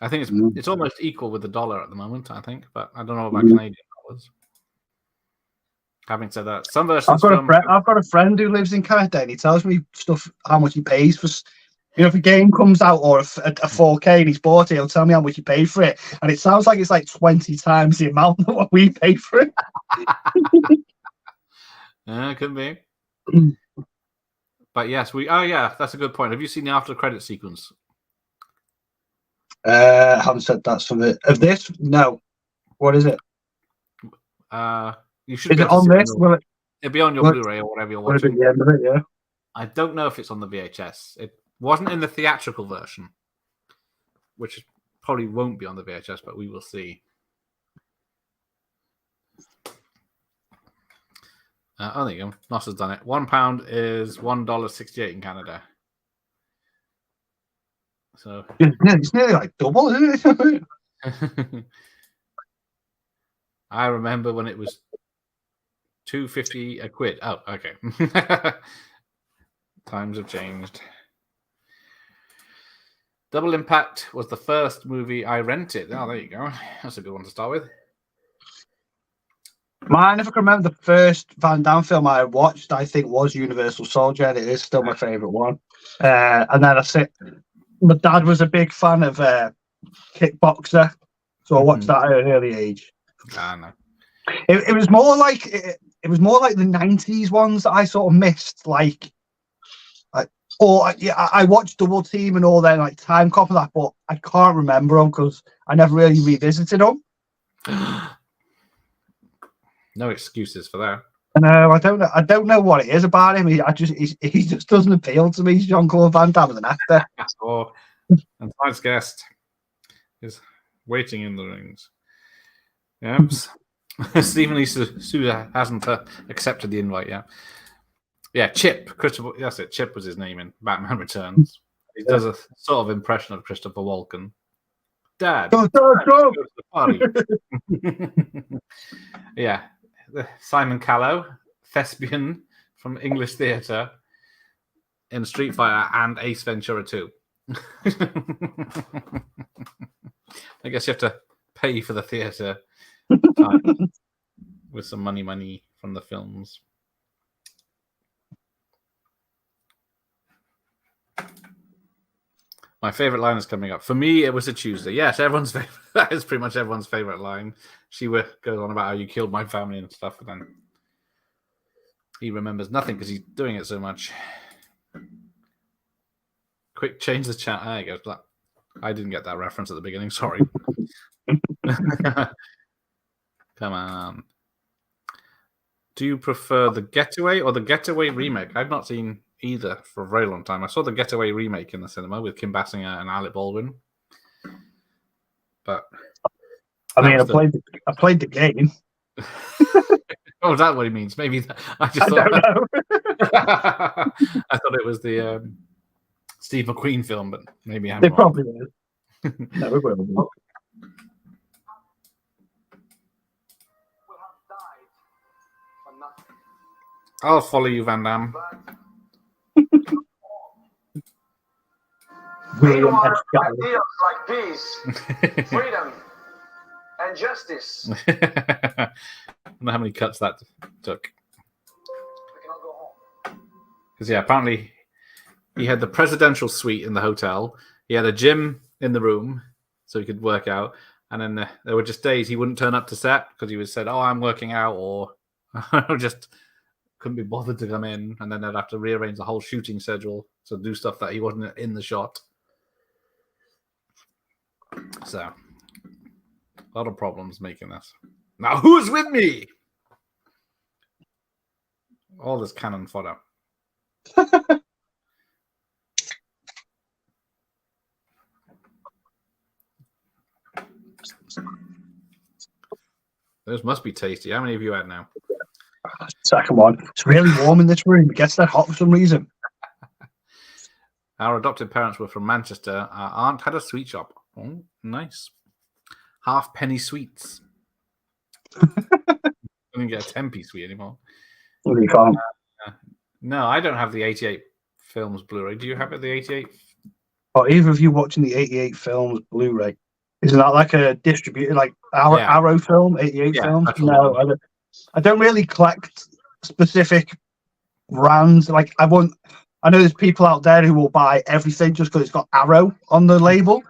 I think it's almost equal with the dollar at the moment, I think, but I don't know about Canadian dollars. Having said that, some versions. I've got a friend who lives in Canada, and he tells me how much he pays for. If a game comes out or a 4K and he's bought it, he'll tell me how much he paid for it, and it sounds like it's like 20 times the amount of what we paid for it. Yeah, could be. But yes, that's a good point. Have you seen the after credit sequence? I haven't said that's from it. Of this? No. What is it? You should. Is it on this? It'll be on your Blu-ray or whatever you're watching. The end of it, yeah. I don't know if it's on the VHS. It wasn't in the theatrical version, which probably won't be on the VHS, but we will see. There you go. Nos has done it. £1 is $1.68 in Canada. So it's nearly like double, isn't it? I remember when it was $2.50 a quid. Oh, okay. Times have changed. Double Impact was the first movie I rented. Oh, there you go. That's a good one to start with. Mine, if I can remember, the first Van Damme film I watched, I think, was Universal Soldier, and it is still my favourite one. And then I said, my dad was a big fan of Kickboxer, so I watched that at an early age. No. It was more like the 90s ones that I sort of missed, I watched Double Team and all that, like Time Cop and that, but I can't remember them because I never really revisited them. No excuses for that. No, I don't know what it is about him. He just doesn't appeal to me. Jean-Claude Van Damme as an actor. And tonight's guest is waiting in the rings. Yep. Stephen Lee Sousa hasn't accepted the invite yet. Yeah, Chip. Christopher. That's it. Chip was his name in Batman Returns. He does a sort of impression of Christopher Walken. Dad. Go to the party. Yeah. Simon Callow, thespian from English theatre in Street Fighter and Ace Ventura 2. I guess you have to pay for the theatre with some money from the films. My favorite line is coming up. For me, it was a Tuesday. Yes, everyone's favorite. That is pretty much everyone's favorite line. She goes on about how you killed my family and stuff, and then he remembers nothing because he's doing it so much. Quick, change the chat. There you go. I didn't get that reference at the beginning. Sorry. Come on. Do you prefer the Getaway or the Getaway remake? I've not seen either for a very long time. I saw the Getaway remake in the cinema with Kim Basinger and Alec Baldwin. But I played the game. Oh, is that what he means? Maybe I don't know. I thought it was the Steve McQueen film, but maybe I'm wrong. Probably is. No, we will. I'll follow you, Van Damme. Ideals like peace, freedom, and justice. I don't know how many cuts that took. Because, yeah, apparently he had the presidential suite in the hotel. He had a gym in the room so he could work out. And then there were just days he wouldn't turn up to set because he was said, "Oh, I'm working out," or just couldn't be bothered to come in. And then they'd have to rearrange the whole shooting schedule to do stuff that he wasn't in the shot. So, a lot of problems making this. Now, who's with me? All this cannon fodder. Those must be tasty. How many have you had now? Second one. It's really warm in this room. It gets that hot for some reason. Our adopted parents were from Manchester. Our aunt had a sweet shop. Oh, nice. Halfpenny sweets. I don't get a 10p sweet anymore. Well, you can't. No, I don't have the 88 films Blu-ray. Do you have it, the 88? Or either of you watching the 88 films Blu-ray? Isn't that like a distributed, like Arrow film, 88 films? No, I don't really collect specific brands. Like I know there's people out there who will buy everything just because it's got Arrow on the label.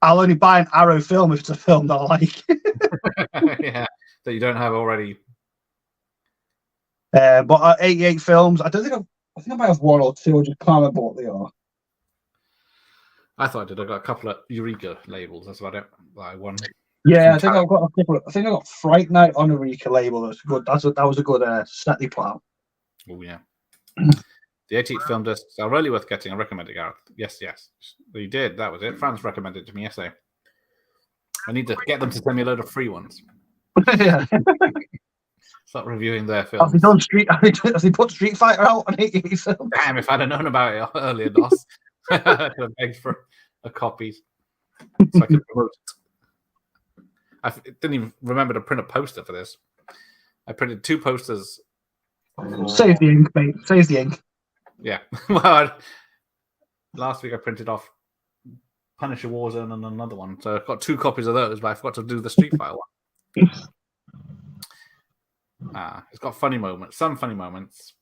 I'll only buy an Arrow film if it's a film that I like. Yeah, that you don't have already. But 88 films, I think I might have one or two. I just can't remember what they are. I thought I did. I got a couple of Eureka labels. That's about it. Like one. Yeah, I think I've got a couple. I think I got Fright Night on Eureka label. That's good. That was a good set they put out. Oh yeah. The 88 film discs are really worth getting. I recommend it, Gareth. Yes. Well, you did. That was it. Franz recommended it to me yesterday. I need to get them to send me a load of free ones. Yeah. Start reviewing their films. Has he put Street Fighter out on 88 films? Damn, if I'd have known about it earlier, Dos. I could have begged for a copy so I could promote it. I didn't even remember to print a poster for this. I printed 2 posters. Save the ink, mate. Save the ink. Yeah. Well, last week I printed off Punisher Warzone and another one. So I've got 2 copies of those, but I forgot to do the Street Fighter one. It's got funny moments, some funny moments.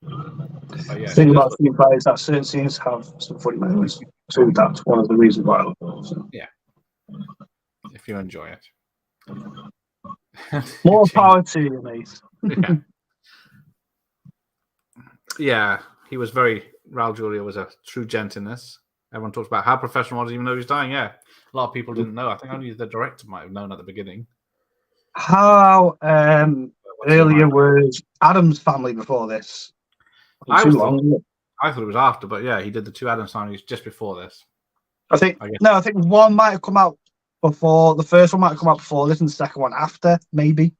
But yeah, The thing about Street Fighter is that certain scenes have some funny moments. So that's one of the reasons why I love it. So. Yeah. If you enjoy it. More power to you, mate. Yeah. Yeah, he was Raul Julia was a true gent in this. Everyone talks about how professional he was, even though he was dying. Yeah, a lot of people didn't know. I think only the director might have known at the beginning. How earlier was Adam's family before this? I thought it was after, but yeah, he did the 2 Adams families just before this. I think one might have come out before. The first one might have come out before this, and the second one after, maybe.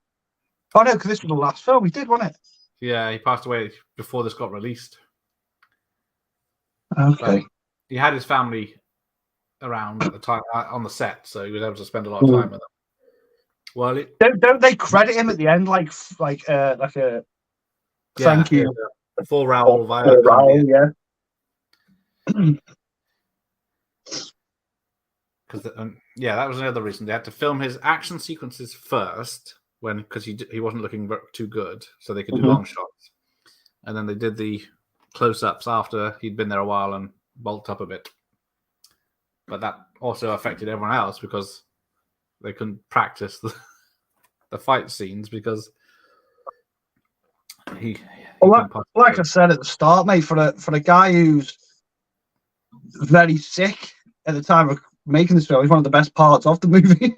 Oh no, because this was the last film he did, wasn't it? Yeah, he passed away before this got released. Okay. But he had his family around at the time on the set, so he was able to spend a lot of time with them. Well, don't they credit him at the end like a thank you for Raul via Raul, yeah. Because that was another reason they had to film his action sequences first, because he wasn't looking too good, so they could do long shots, and then they did the close-ups after he'd been there a while and bulked up a bit. But that also affected everyone else because they couldn't practice the fight scenes because like I said at the start, mate, for a guy who's very sick at the time of making this film, he's one of the best parts of the movie.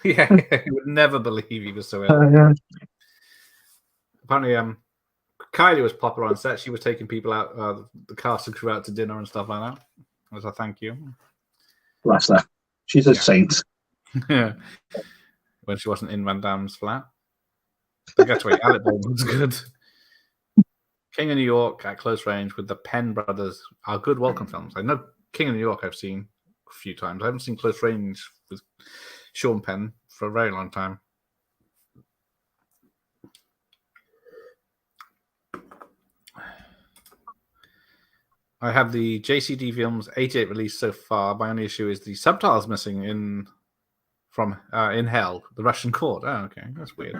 Yeah, you would never believe he was so ill. Yeah. Apparently, Kylie was popular on set. She was taking people out, the cast and crew out to dinner and stuff like that. As a thank you. Bless her. She's a saint. Yeah. When she wasn't in Van Damme's flat. I guess wait, Alec Baldwin's good. King of New York at close range with the Penn brothers are good welcome films. I know King of New York I've seen a few times. I haven't seen Close Range with Sean Penn for a very long time. I have the JCVD films 88 released so far. My only issue is the subtitles missing in Hell, the Russian court. Oh, okay, that's weird.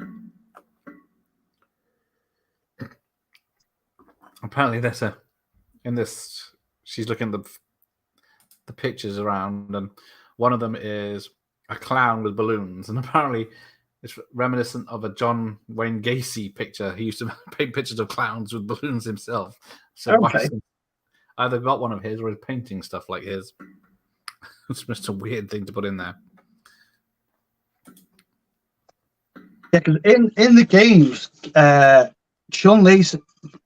Apparently, she's looking at the pictures around, and one of them is a clown with balloons, and apparently it's reminiscent of a John Wayne Gacy picture. He used to paint pictures of clowns with balloons himself. So Bison either got one of his or is painting stuff like his. It's just a weird thing to put in there. Yeah, because in the games, Chun-Li's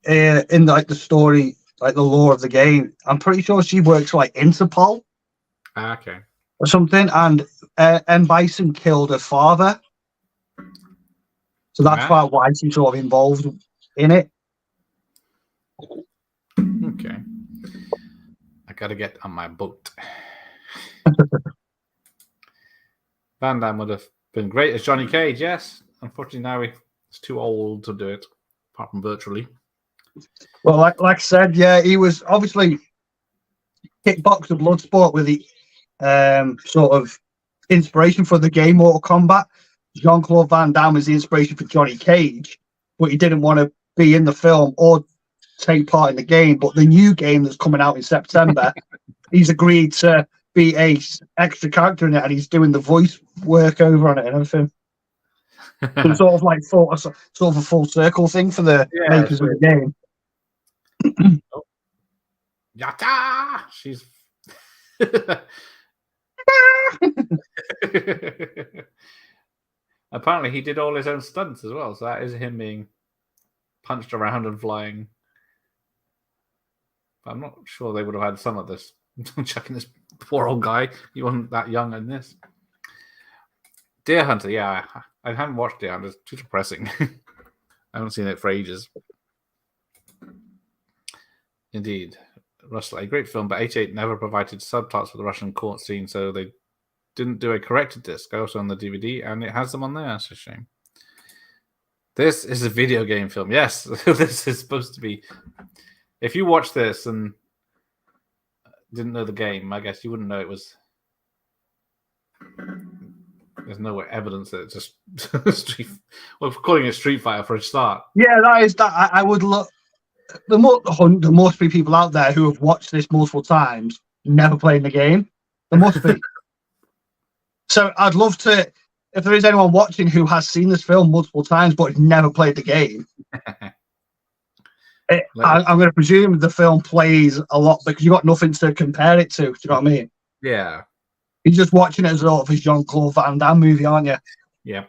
in the story, like the lore of the game, I'm pretty sure she works for like Interpol. Okay. Or something, and M. Bison killed her father. So that's why she's sort of involved in it. Okay. I gotta get on my boat. Van Damme would have been great as Johnny Cage, yes. Unfortunately, now he's too old to do it, apart from virtually. Well, like I said, yeah, he was obviously kickboxer, blood sport with the sort of inspiration for the game Mortal Kombat. Jean-Claude Van Damme is the inspiration for Johnny Cage, but he didn't want to be in the film or take part in the game. But the new game that's coming out in September, he's agreed to be a extra character in it, and he's doing the voice work over on it and everything. So sort of like sort of a full circle thing for the makers of the game. Yata! She's apparently he did all his own stunts as well, so that is him being punched around and flying. But I'm not sure they would have had some of this. Checking this poor old guy. He wasn't that young in this. Deer Hunter, yeah. I haven't watched Deer Hunter. It's too depressing. I haven't seen it for ages. Indeed. Russell, a great film, but 88 never provided subtitles for the Russian court scene, so they didn't do a corrected disc. Also on the DVD, and it has them on there. That's a shame. This is a video game film. Yes, this is supposed to be. If you watch this and didn't know the game, I guess you wouldn't know it was. There's no evidence that it's just Street. Well, calling it Street Fighter for a start. Yeah, that is that. I would look. There must be people out there who have watched this multiple times, never playing the game. There must be. So I'd love to, if there is anyone watching who has seen this film multiple times but never played the game. I'm going to presume the film plays a lot because you've got nothing to compare it to. Do you know what I mean? Yeah. You're just watching it as sort of a Jean-Claude Van Damme movie, aren't you? Yeah.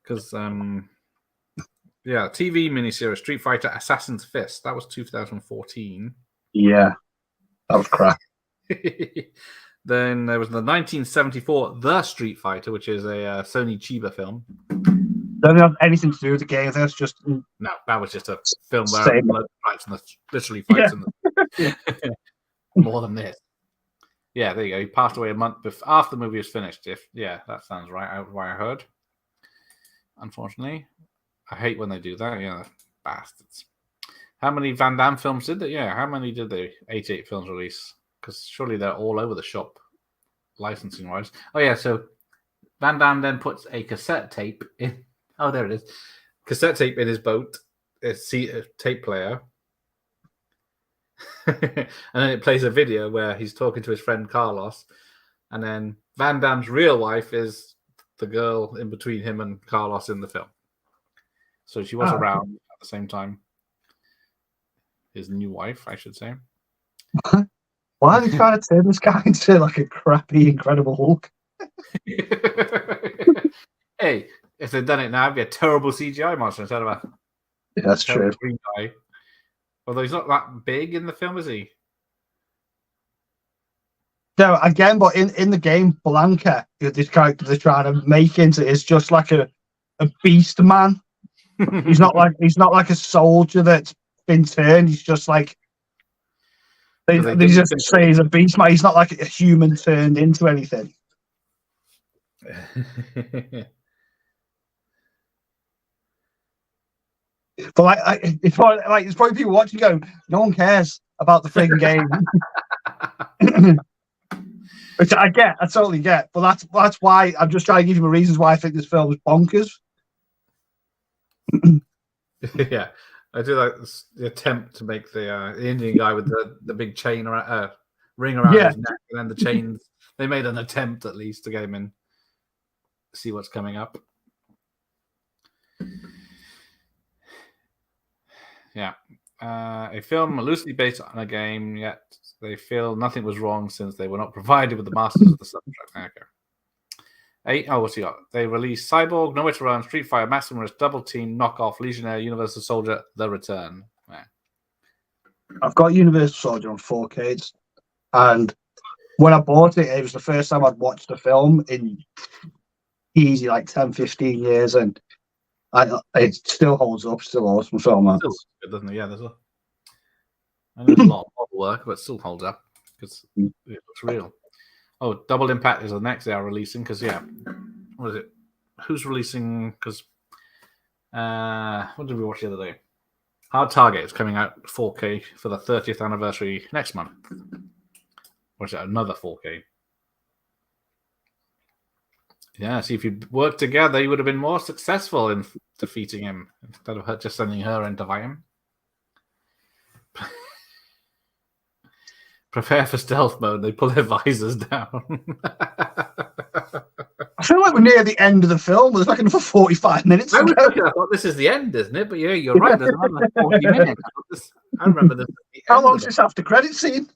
Because, TV miniseries Street Fighter Assassin's Fist. That was 2014. Yeah. That was crap. Then there was the 1974 The Street Fighter, which is a Sony Chiba film. Doesn't have anything to do with the game. That's just no. That was just a film where fights and literally fights more than this. Yeah, there you go. He passed away a month after the movie was finished. That sounds right. What I heard. Unfortunately, I hate when they do that. Yeah, bastards. How many Van Damme films did they? Yeah, how many did the 88 films release? Because surely they're all over the shop, licensing wise. Oh yeah, so Van Damme then puts a cassette tape in. Oh, there it is. Cassette tape in his boat. A tape player. And then it plays a video where he's talking to his friend Carlos. And then Van Damme's real wife is the girl in between him and Carlos in the film. So she was around at the same time. His new wife, I should say. Why are they trying to turn this guy into like a crappy Incredible Hulk? Hey, if they'd done it now, it'd be a terrible CGI monster instead of a that's true. Green guy. Although he's not that big in the film, is he? No, again, but in the game, Blanca, this character they're trying to make into is just like a beast man. He's not like a soldier that's been turned. He's just like they just say he's a beast man. He's not like a human turned into anything. But it's probably people watching going, no one cares about the frigging game. Which I totally get. But that's why I'm just trying to give you the reasons why I think this film is bonkers. Yeah, I do like the attempt to make the Indian guy with the big chain around, ring around his neck, and then the chains. They made an attempt at least to get him in. See what's coming up. Yeah. A film loosely based on a game, yet they feel nothing was wrong since they were not provided with the masters of the subject. Okay. What's he got? They released Cyborg, Nowhere to Run, Street Fighter, Maximus, Double Team, Knockoff, Legionnaire, Universal Soldier, The Return. Yeah. I've got Universal Soldier on 4K, and when I bought it, it was the first time I'd watched the film in easy 10, 15 years, and it still holds up, still awesome film, man. Still good, doesn't it? Yeah, there's a lot of work, but it still holds up because it looks real. Oh, Double Impact is the next they are releasing because what is it? Who's releasing? Because what did we watch the other day? Hard Target is coming out 4K for the 30th anniversary next month. Or is it another 4K? Yeah, see, if you'd worked together, you would have been more successful in defeating him instead of her just sending her in to fight him. Prepare for stealth mode. They pull their visors down. I feel like we're near the end of the film. There's like another 45 minutes. I thought this is the end, isn't it? But yeah, you're right. There's another 40 minutes. I remember this. How long's this after credit scene?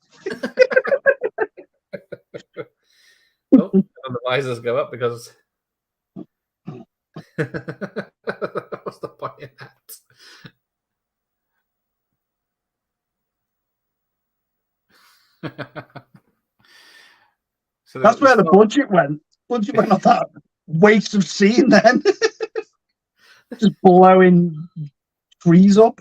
Oh, and the visors go up because what's the point in that? So that's where the budget went. Budget went on that waste of scene then. Just blowing trees up.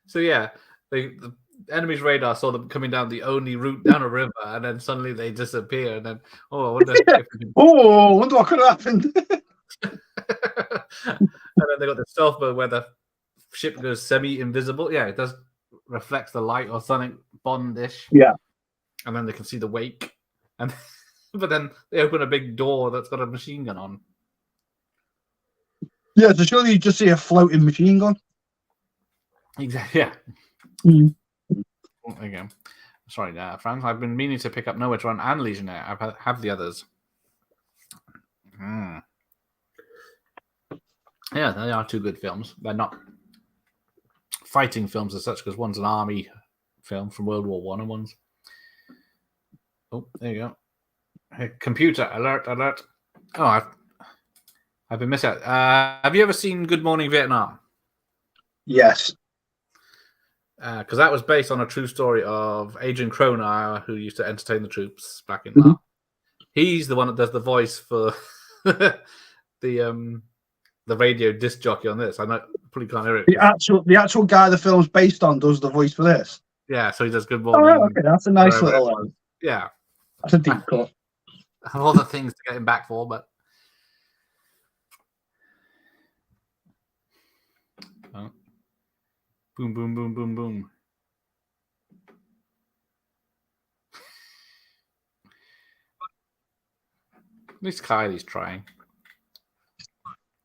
So yeah, the enemy's radar saw them coming down the only route down a river, and then suddenly they disappear. And then, I wonder wonder what could have happened. And then they got the stealth mode where the ship goes semi-invisible. Yeah, it does reflect the light or something Bondish. Yeah. and then they can see the wake, and but then they open a big door that's got a machine gun on. Yeah, so surely you just see a floating machine gun. Exactly. Yeah. Mm. There you go. Sorry, Franz. I've been meaning to pick up Nowhere to Run and Legionnaire. I have the others. Yeah, they are two good films. They're not fighting films as such, because one's an army film from World War One, and one's. Oh, there you go. Hey, computer alert! Alert! Oh, I've been missing out. Have you ever seen Good Morning Vietnam? Yes. Because that was based on a true story of Adrian Cronauer, who used to entertain the troops back in. He's the one that does the voice for the radio disc jockey on this. I know, probably can't hear it. The actual guy the film's based on does the voice for this. Yeah, so he does Good Morning. Oh, okay, that's a nice little. Yeah, that's a deep cut. All the things to get him back for, but. Oh. Boom, boom, boom, boom, boom. At least Kylie's trying.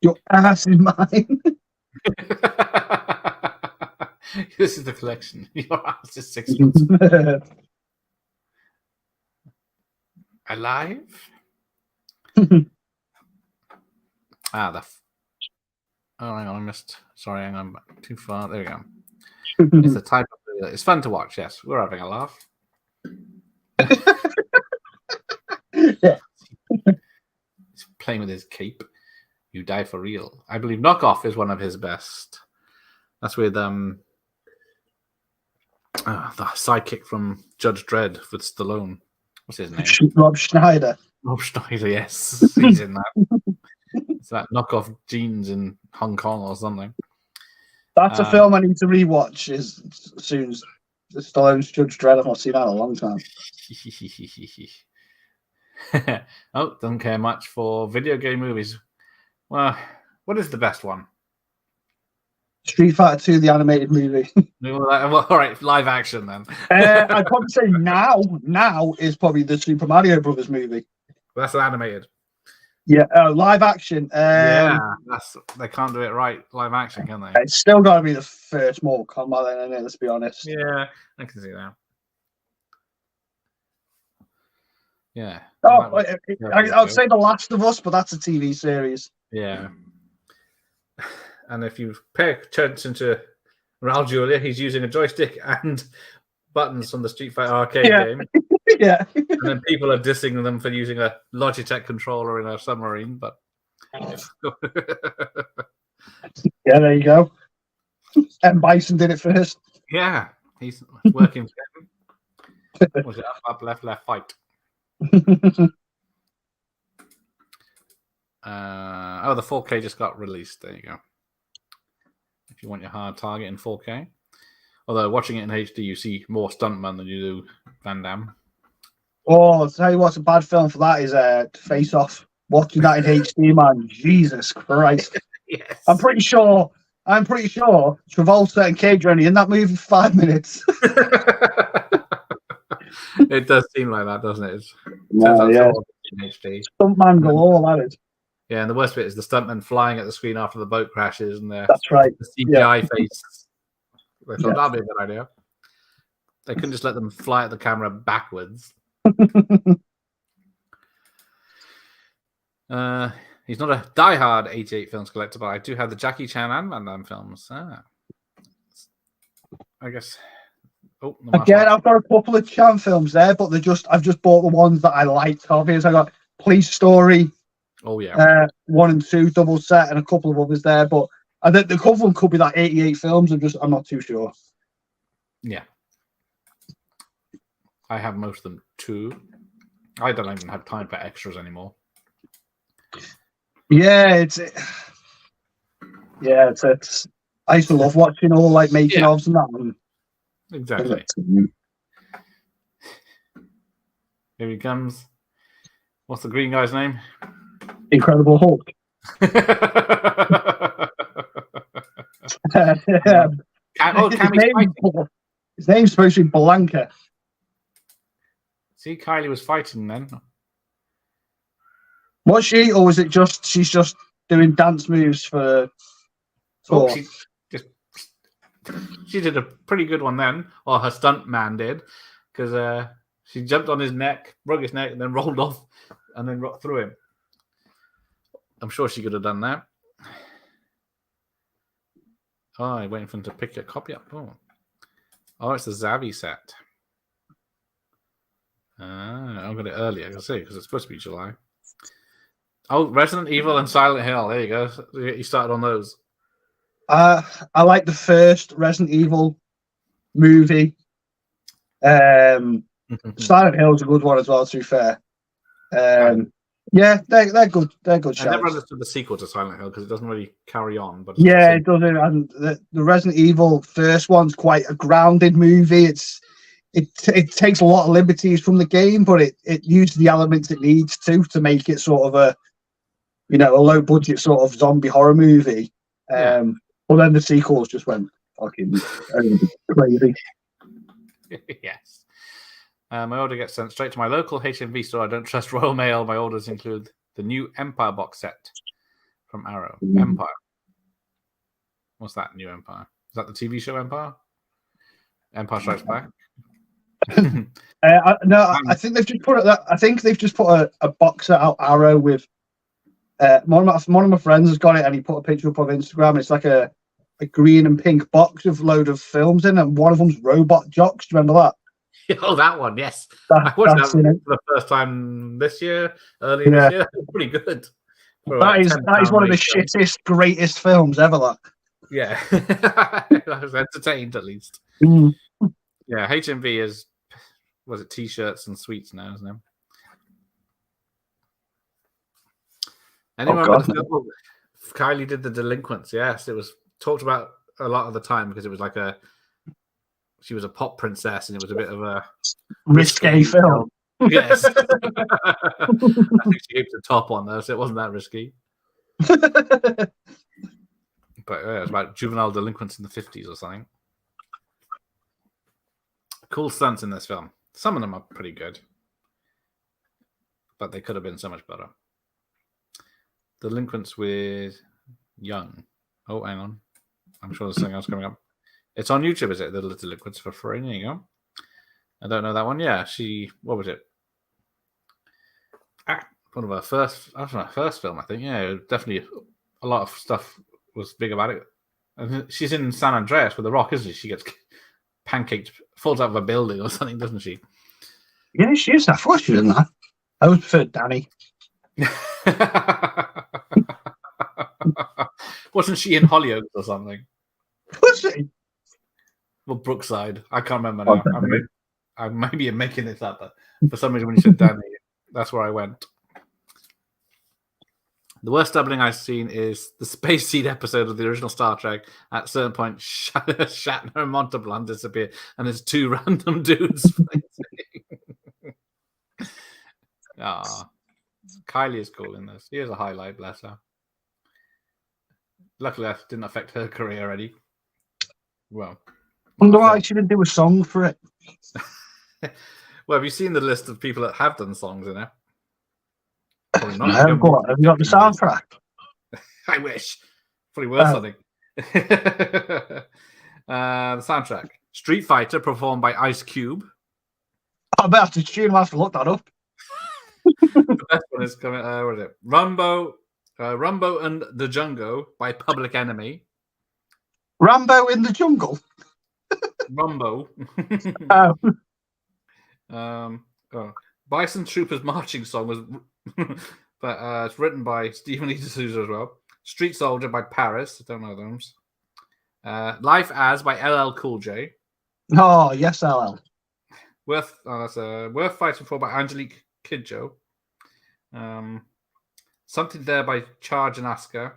Your ass is mine. This is the collection. Your ass is 6 months. Alive? Oh, hang on, I missed. Sorry, hang on, too far. There we go. It's the type of video. It's fun to watch. Yes, we're having a laugh. Yeah. He's playing with his cape. You die for real. I believe Knockoff is one of his best. That's with the sidekick from Judge Dredd with Stallone. What's his name? Rob Schneider. Rob Schneider, yes. He's in that. It's that Knockoff Jeans in Hong Kong or something. That's a film I need to rewatch as soon as Stallone's Judge Dredd. I've not seen that in a long time. Oh, doesn't care much for video game movies. Well, what is the best one? Street Fighter 2, the animated movie. Well, all right, live action then. I'd probably say now is probably the Super Mario Brothers movie. That's animated. Yeah, live action. Yeah, they can't do it right live action, can they? It's still got to be the first Mortal Kombat, then, isn't it? Let's be honest. Yeah, I can see that. Yeah. Oh, I'd say The Last of Us, but that's a TV series. Yeah. And if you pay attention to Raul Julia, he's using a joystick and buttons from the Street Fighter arcade game. Yeah. And then people are dissing them for using a Logitech controller in a submarine, but yeah, there you go. M. Bison did it first. Yeah, he's working for him. Was it up, left, fight? The 4K just got released. There you go. If you want your hard target in 4K. Although watching it in HD, you see more stuntman than you do Van Damme. Oh, I'll tell you what's a bad film for that is Face Off. Watching that in HD, man, Jesus Christ! Yes. I'm pretty sure Travolta and Cage are only in that movie for 5 minutes. It does seem like that, doesn't it? Yeah. In HD. Stuntman galore, that is. Yeah, and the worst bit is the stuntman flying at the screen after the boat crashes, and that's right. The CGI face. They thought that'd be a good idea. They couldn't just let them fly at the camera backwards. He's not a diehard 88 films collector, but I do have the Jackie Chan and Van Damme films. I guess. Oh, again, I've got a couple of Chan films there, but I've just bought the ones that I liked. Obviously, I got Police Story. Oh yeah. 1 and 2 double set, and a couple of others there, but I think the couple of them could be like 88 films. I'm not too sure. Yeah. I have most of them too. I don't even have time for extras anymore. Yeah, it's I used to love watching all like making ofs and that one. Exactly. Here he comes. What's the green guy's name? Incredible Hulk. His name's supposed to be Blanca. See, Kylie was fighting then. Was she, or was it just she's just doing dance moves for? Oh, she did a pretty good one then, or her stunt man did, because she jumped on his neck, broke his neck, and then rolled off, and then rocked through him. I'm sure she could have done that. Oh, I'm waiting for him to pick a copy up. Oh, it's the Zavi set. I got it earlier, I can see, because it's supposed to be July. Oh, Resident Evil and Silent Hill. There you go. You started on those. I like the first Resident Evil movie. Silent Hill's a good one as well, to be fair. Yeah, they're good. They're good shows. I never understood the sequel to Silent Hill because it doesn't really carry on. But yeah, it doesn't. And the Resident Evil first one's quite a grounded movie. It takes a lot of liberties from the game, but it uses the elements it needs to make it sort of a low budget sort of zombie horror movie. But then the sequels just went fucking crazy. Yes. My order gets sent straight to my local HMV store. I don't trust Royal Mail. My orders include the new Empire box set from Arrow. Empire. What's that, new Empire? Is that the TV show Empire? Empire Strikes Back? No, I think they've just put it. I think they've just put a box set out Arrow with. One of my friends has got it, and he put a picture up on Instagram. It's like a green and pink box with a load of films in it, and one of them's Robot Jocks. Do you remember that? Oh, that one, yes. I watched that for the first time this year, earlier this year. It's pretty good. That is one of the shittest, greatest films ever. That. Yeah. I was entertained, at least. Yeah, HMV is, was it T-shirts and sweets now, isn't it? Anyone with the film? Kylie did The Delinquents, yes. It was talked about a lot of the time because it was like she was a pop princess, and it was a bit of a risque film. Yes. I think she gave the top on though, so it wasn't that risky. But it was about juvenile delinquents in the 50s or something. Cool stunts in this film. Some of them are pretty good, but they could have been so much better. Delinquents with Young. Oh, hang on. I'm sure there's something else coming up. It's on YouTube, is it? The Delinquents for free. There you go. I don't know that one. Yeah, what was it? One of her first film, I think. Yeah, definitely a lot of stuff was big about it. And she's in San Andreas with The Rock, isn't she? She gets pancaked, falls out of a building or something, doesn't she? Yeah, she is. I thought she was in that. I would prefer Danny. Wasn't she in Hollyoaks or something? Was she? Well, Brookside. I can't remember now. I maybe am making this up, but for some reason when you said Danny, that's where I went. The worst doubling I've seen is the Space Seed episode of the original Star Trek. At a certain point, Shatner and Montalban disappear, and there's two random dudes fighting. Kylie is cool in this. Here's a highlight, bless her. Luckily, that didn't affect her career already. Well, I wonder why she didn't do a song for it. Well, have you seen the list of people that have done songs in it? Probably not. Have you got the soundtrack? I wish. Probably worth something. The soundtrack. Street Fighter, performed by Ice Cube. I bet after tune, I have to look that up. The best one is coming. What is it? Rumbo and the Jungle by Public Enemy. Rambo in the Jungle. Rumbo. Bison Troopers marching song was, but it's written by Stephen E. D'Souza as well. Street Soldier by Paris. I don't know those. Life As by LL Cool J. Oh yes, LL. Worth Fighting For by Angelique Kidjo. Something There by Charge and Aska.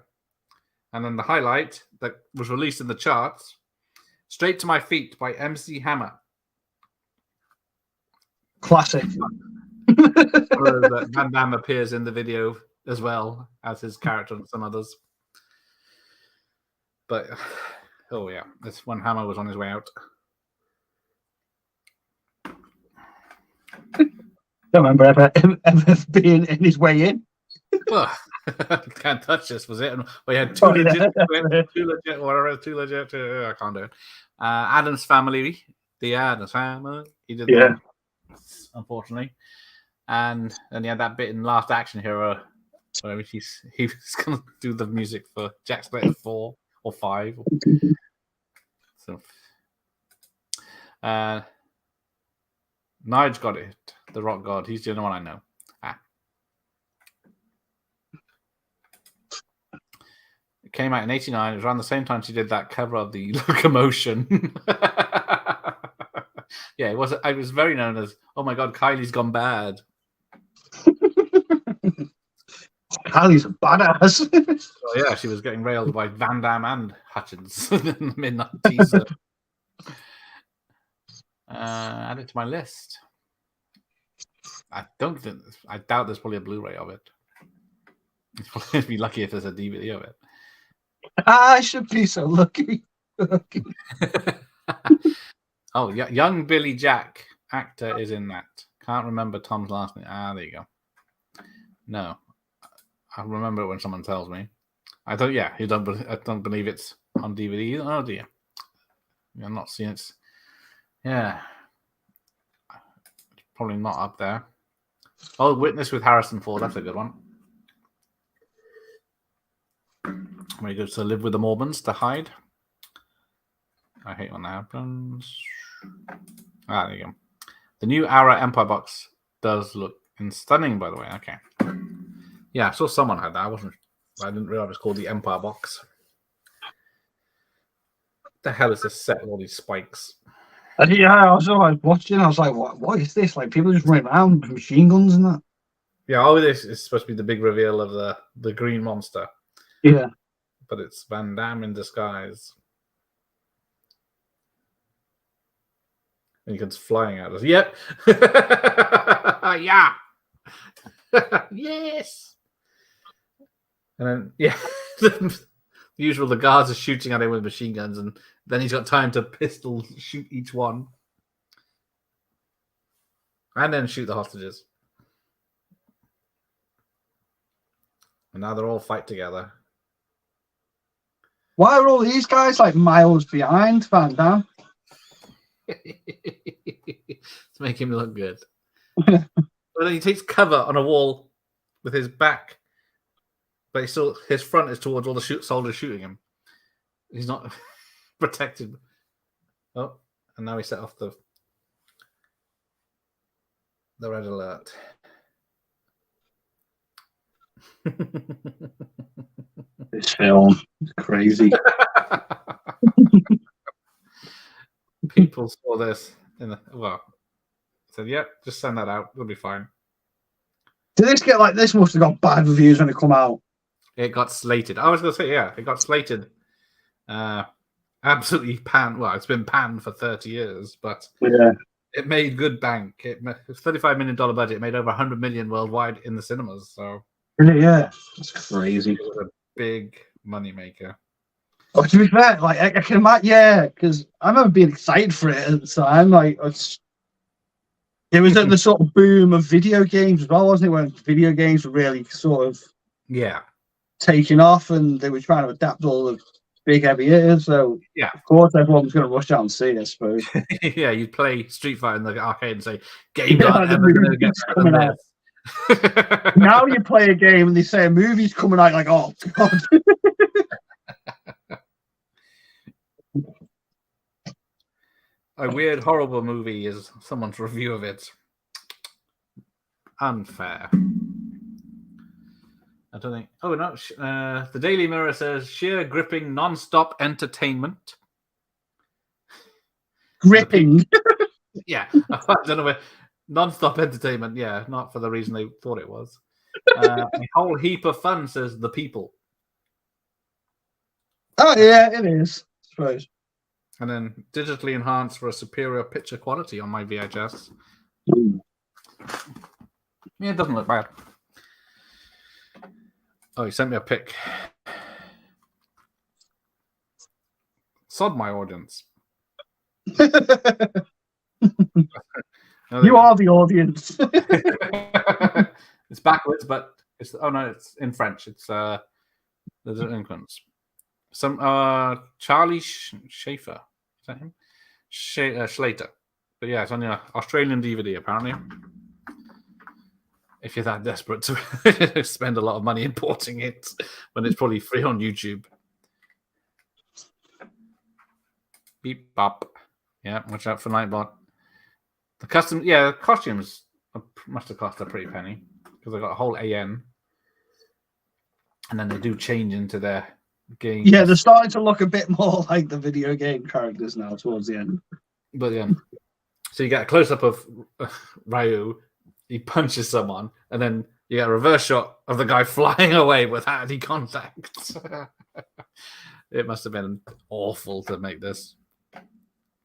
And then the highlight that was released in the charts, Straight to My Feet by MC Hammer. Classic. Van Damme appears in the video as well as his character and some others. But, oh yeah, that's when Hammer was on his way out. Don't remember ever being in his way in. Well, can't touch this, was it? And we had Oh, yeah. two legit. I can't do it. Addams Family, the Addams Family. He did Yeah. them, unfortunately. And then he had that bit in Last Action Hero where he was going to do the music for Jack Slater 4 or 5. So, Nige got it. The Rock God. He's the only one I know. It came out in '89. It was around the same time she did that cover of the Locomotion. Yeah, it was. I was very known as, oh my God, Kylie's gone bad. Kylie's a badass. Oh yeah, she was getting railed by Van Damme and Hutchins in the midnight teaser. Add it to my list. I doubt there's probably a Blu-ray of it. I'd be lucky if there's a DVD of it. I should be so lucky. Oh, yeah, young Billy Jack actor is in that. Can't remember Tom's last name. There you go. No, I remember it when someone tells me. I don't. Yeah, I don't believe it's on DVD. Oh dear, I'm not seeing it. Yeah, it's probably not up there. Oh, Witness with Harrison Ford. That's a good one. Where he goes to live with the Mormons to hide. I hate when that happens. There you go. The new Ara Empire box does look stunning, by the way. Okay. Yeah, I saw someone had that. I didn't realize it was called the Empire box. What the hell is this set with all these spikes? Yeah, I was watching. I was like, what is this? Like, people just running around with machine guns and that. Yeah, all this is supposed to be the big reveal of the green monster. Yeah. But it's Van Damme in disguise. And he comes flying at us. Yep. Yeah. Yes. And then, yeah. Usual, the guards are shooting at him with machine guns, and then he's got time to pistol shoot each one. And then shoot the hostages. And now they're all fight together. Why are all these guys like miles behind Van Damme? To make him look good. But then he takes cover on a wall with his back, but his front is towards all the soldiers shooting him. He's not protected. Oh, and now he set off the red alert. This film is crazy. People saw this said, "Yep, just send that out. It'll be fine." Did this get this? Must have got bad reviews when it come out. It got slated. I was going to say, yeah, it got slated. Absolutely panned. Well, it's been panned for 30 years, but yeah, it made good bank. It was $35 million budget. It made over 100 million worldwide in the cinemas. So really, yeah, that's crazy. It was a big moneymaker. Oh, to be fair, I can imagine, yeah, because I remember being excited for it at the time. It was at the sort of boom of video games as well, wasn't it? When video games were really sort of taking off, and they were trying to adapt all the big heavy hitters. So yeah, of course, everyone was going to rush out and see it, I suppose. Yeah, you'd play Street Fighter in the arcade and say, "Games aren't ever going to get coming out." Now you play a game and they say a movie's coming out, like, oh god. A weird, horrible movie is someone's review of it. Unfair. I don't think. Oh no! The Daily Mirror says sheer gripping, non-stop entertainment. Gripping. Yeah, I don't know where. Non-stop entertainment. Yeah, not for the reason they thought it was. A whole heap of fun, says The People. Oh yeah, it is. I suppose. And then digitally enhanced for a superior picture quality on my VHS. Yeah, it doesn't look bad. Oh, he sent me a pic. Sod my audience. You are the audience. It's backwards, but it's it's in French. It's the delinquents. Some Charlie Schaefer, is that him? Schlater. But yeah, it's on the Australian DVD apparently. If you're that desperate to spend a lot of money importing it, when it's probably free on YouTube. Beep bop. Yeah, watch out for Nightbot. The costumes must have cost a pretty penny because they got a whole AN, and then they do change into their games. Yeah, they're starting to look a bit more like the video game characters now towards the end. But yeah, so you get a close up of Ryu. He punches someone, and then you get a reverse shot of the guy flying away without any contact. It must have been awful to make this.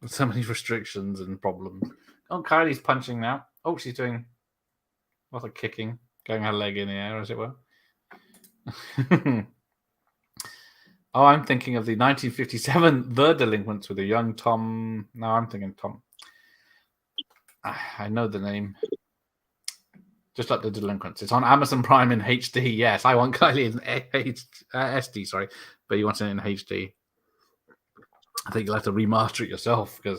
So many restrictions and problems. Oh, Kylie's punching now. Oh, she's doing a lot of kicking, going her leg in the air, as it were. Oh, I'm thinking of the 1957 The Delinquents with a young Tom. No, I'm thinking Tom. I know the name. Just like The Delinquents. It's on Amazon Prime in HD. Yes, I want Kylie in SD, sorry. But you want it in HD. I think you'll have to remaster it yourself because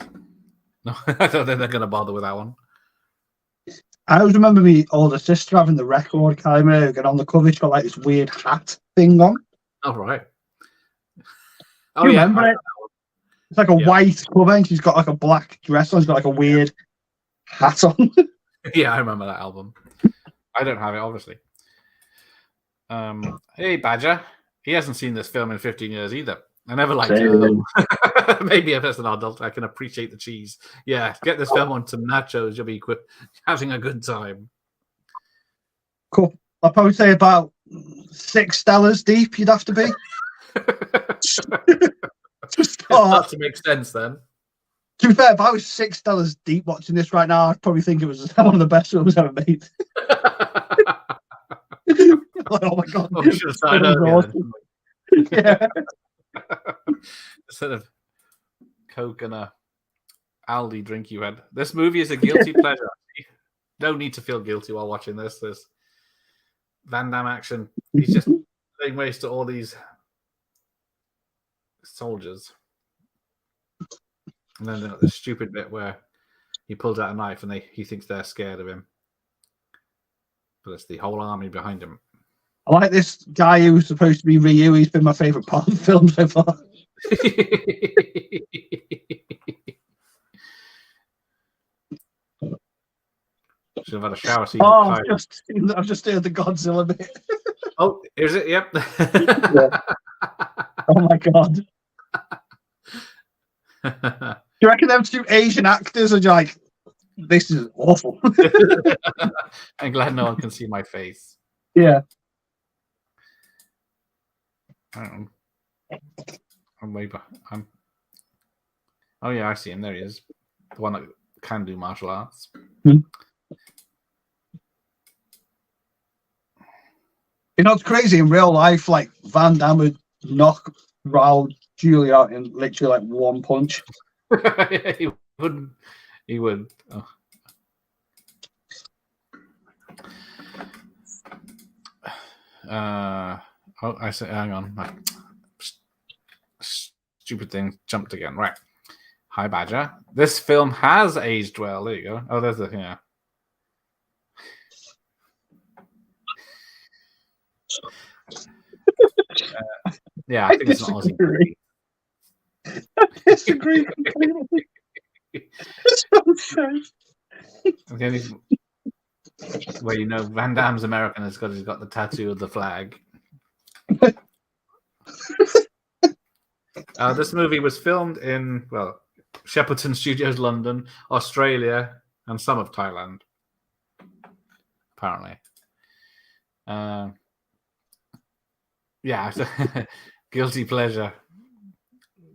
no, I don't think they're going to bother with that one. I always remember my older sister having the record Kylie Minogue, and on the cover she's got like this weird hat thing on. Oh, right. Do you remember it? It's like a white cover and she's got like a black dress on. She's got like a weird hat on. Yeah, I remember that album. I don't have it, obviously. Hey, Badger. He hasn't seen this film in 15 years either. I never liked it. Maybe if as an adult, I can appreciate the cheese. Yeah, get this film on some nachos. You'll be having a good time. Cool. I'll probably say about 6 Stellas deep you'd have to be. It starts to make sense then. To be fair, if I was 6 Stellas deep watching this right now, I'd probably think it was one of the best films ever made. Like, oh my god. Oh, we should have started earlier. Awesome. Yeah. Instead of Coke and a Aldi drink you had. This movie is a guilty pleasure. No need to feel guilty while watching this. There's Van Damme action. He's just laying waste to all these soldiers. And then the stupid bit where he pulls out a knife and he thinks they're scared of him. But it's the whole army behind him. I like this guy who's supposed to be Ryu. He's been my favourite part of the film so far. Should have had a shower scene. Oh, I've just heard the Godzilla bit. Oh, is it? Yep. Yeah. Oh my god. Do you reckon them 2 Asian actors are like, this is awful? I'm glad no one can see my face. Yeah. I'm way back. Oh yeah, I see him. There he is. The one that can do martial arts. You know, it's crazy in real life. Like Van Damme would knock Raul Julia out in literally like one punch. He wouldn't. He would. Oh, I say, hang on. My stupid thing jumped again. Right. Hi, Badger. This film has aged well. There you go. Oh, there's the yeah. Yeah, I think it's not Aussie. I disagree completely. Okay, where you know Van Damme's American is because he's got the tattoo of the flag. This movie was filmed in Shepperton Studios, London, Australia, and some of Thailand. Apparently, guilty pleasure.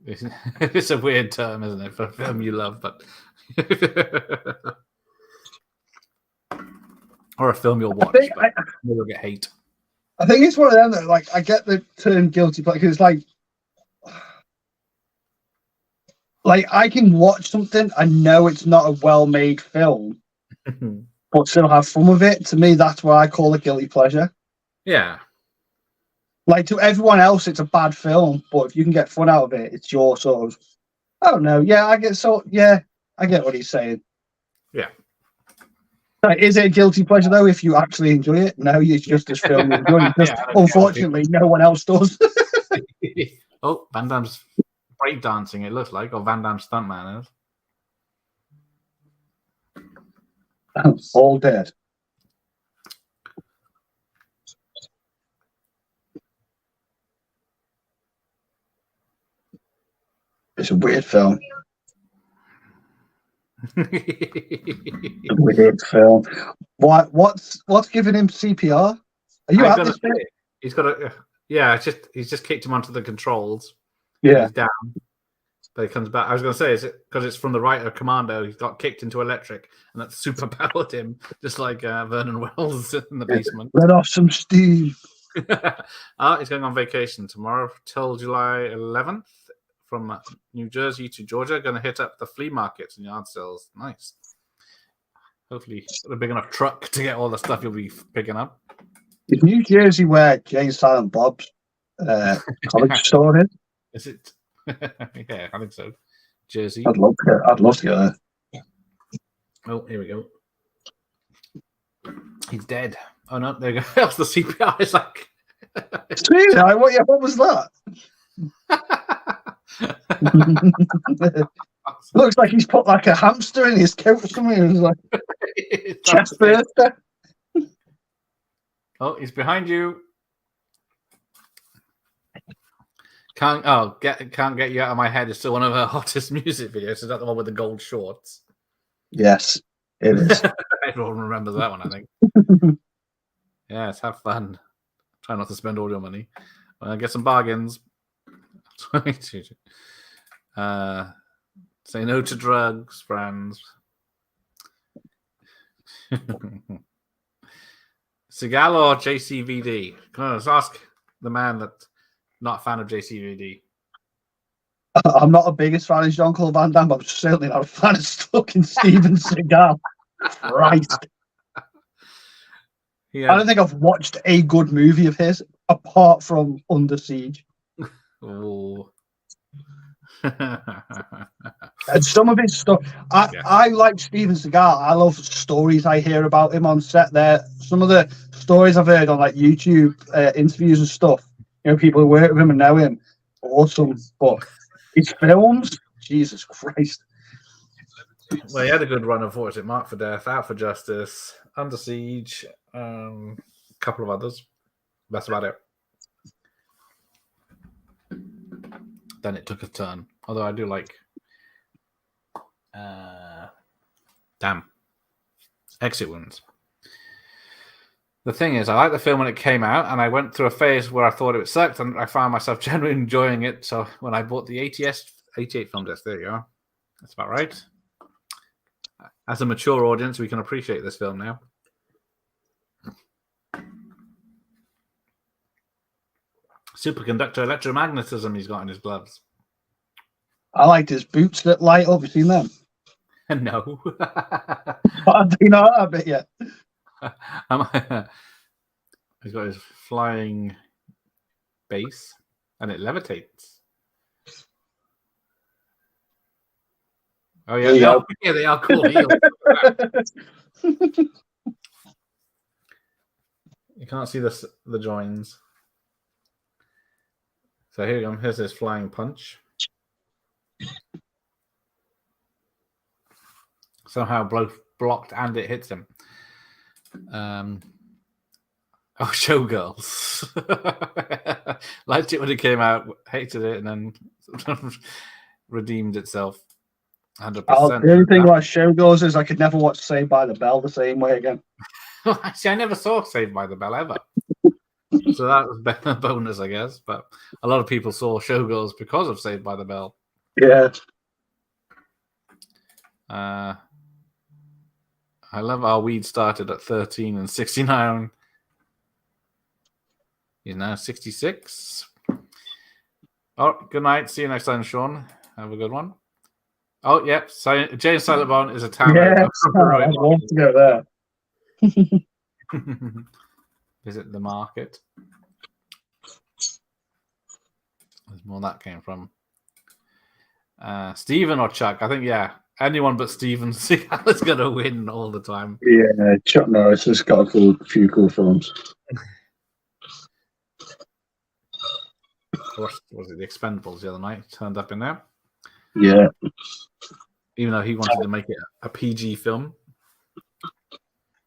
It's a weird term, isn't it, for a film you love, but or a film you'll watch, but you'll get hate. I think it's one of them that, like, I get the term guilty pleasure because it's like I can watch something, I know it's not a well-made film, but still have fun with it. To me, that's what I call a guilty pleasure. Yeah. Like, to everyone else, it's a bad film, but if you can get fun out of it, it's your sort of, I don't know. Yeah, I get what he's saying. Yeah. Like, is it a guilty pleasure, though, if you actually enjoy it? No, it's just this film you enjoy. Unfortunately, no one else does. Oh, Van Damme's breakdancing, it looks like, or Van Damme's stuntman is. All dead. It's a weird film. Weird film. What's giving him CPR? Are you at this bit? He's got a he's just kicked him onto the controls. Yeah. He's down. But he comes back. I was going to say, is it because it's from the writer Commando? He's got kicked into electric, and that super powered him, just like Vernon Wells in the basement. Let off some steam. He's going on vacation tomorrow till July 11th from New Jersey to Georgia. Going to hit up the flea markets and yard sales. Nice. Hopefully, a big enough truck to get all the stuff you'll be picking up. Is New Jersey where Jay Silent Bob's college store is? Is it? Yeah, I think so. Jersey. I'd love to go there. Oh, here we go. He's dead. Oh no, there you go. That's the CPR. It's like. What was that? Looks like he's put like a hamster in his coat or something. It was like chest burster. Oh, he's behind you. Can't get you out of my head. It's still one of her hottest music videos. Is that the one with the gold shorts? Yes, it is. Everyone remembers that one, I think. Yes, have fun. Try not to spend all your money. Get some bargains. Say no to drugs, friends. Seagal or JCVD? Come on, let's ask the man that's not a fan of JCVD. I'm not the biggest fan of Jean-Claude Van Damme, but I'm certainly not a fan of fucking Steven Seagal. Christ. I don't think I've watched a good movie of his apart from Under Siege. Oh. And some of his stuff, I like Steven Seagal. I love stories I hear about him on set. There, some of the stories I've heard on like YouTube interviews and stuff. You know, people who work with him and know him. Awesome, but his films, Jesus Christ. Well, he had a good run, unfortunately. Marked for Death, Out for Justice, Under Siege, a couple of others. That's about it. Then it took a turn. Although I do like Exit Wounds. The thing is, I liked the film when it came out, and I went through a phase where I thought it sucked, and I found myself genuinely enjoying it. So when I bought the 88 film disc, there you are. That's about right. As a mature audience, we can appreciate this film now. Superconductor electromagnetism he's got in his gloves. I liked his boots that light up. You seen them? No. I do not have it yet. He's got his flying base, and it levitates. Oh yeah, yeah, they are cool heels. You can't see the joins. So here you go. Here's his flying punch. Somehow both blocked and it hits him. Showgirls. Liked it when it came out, hated it, and then redeemed itself. 100%. The only thing about Showgirls is I could never watch Saved by the Bell the same way again. Actually, I never saw Saved by the Bell ever. So that was a bonus, I guess. But a lot of people saw Showgirls because of Saved by the Bell. Yeah. I love our weed started at 13 and 69. He's now 66. Oh, good night. See you next time, Sean. Have a good one. Oh, yep. So James Silent Bone is a town. Yeah, I'd love to go there. Visit the market. There's more that came from. Steven or Chuck? I think, yeah. Anyone but Steven Seagal is going to win all the time. Yeah, Chuck Norris has got a few cool films. Was it The Expendables the other night? Turned up in there. Yeah. Even though he wanted to make it a PG film.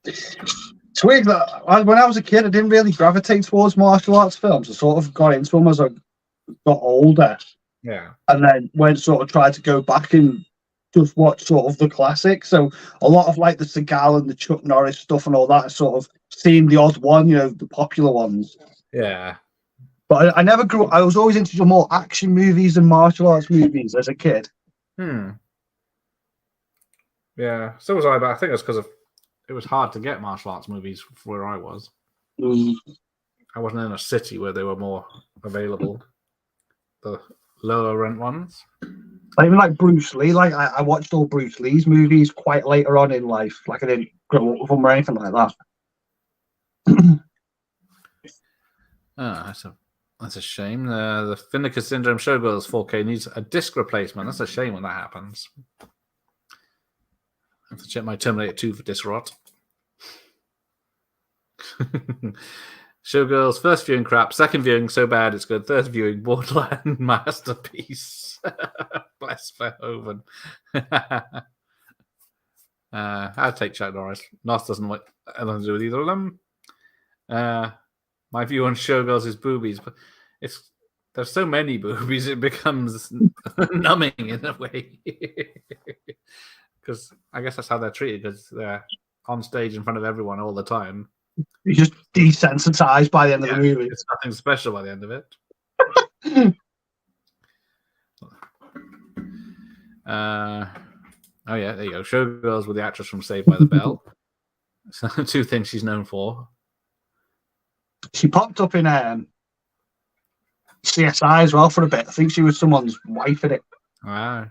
It's weird that when I was a kid, I didn't really gravitate towards martial arts films. I sort of got into them as I got older. Yeah. And then when sort of tried to go back and just watch sort of the classics. So a lot of like the Seagal and the Chuck Norris stuff and all that, I sort of seen the odd one, the popular ones. Yeah. But I never grew. I was always into more action movies and martial arts movies as a kid. Yeah, so was I, but I think it's because it was hard to get martial arts movies where I was. I wasn't in a city where they were more available. The lower rent ones. Even like Bruce Lee, like I watched all Bruce Lee's movies quite later on in life. Like I didn't grow up with them or anything like that. That's a shame. The Finnegan Syndrome Showgirls 4K needs a disc replacement. That's a shame when that happens. I have to check my Terminator 2 for disc rot. Showgirls, first viewing crap, second viewing so bad it's good, third viewing borderline masterpiece. Bless Verhoeven. I'll take Chuck Norris. Nos doesn't want anything to do with either of them. My view on Showgirls is boobies, but there's so many boobies it becomes numbing in a way. Because I guess that's how they're treated, because they're on stage in front of everyone all the time. You're just desensitized by the end of the movie. It's nothing special by the end of it. Oh yeah, there you go. Showgirls with the actress from Saved by the Bell. So, two things she's known for. She popped up in CSI as well for a bit. I think she was someone's wife in it. Ah.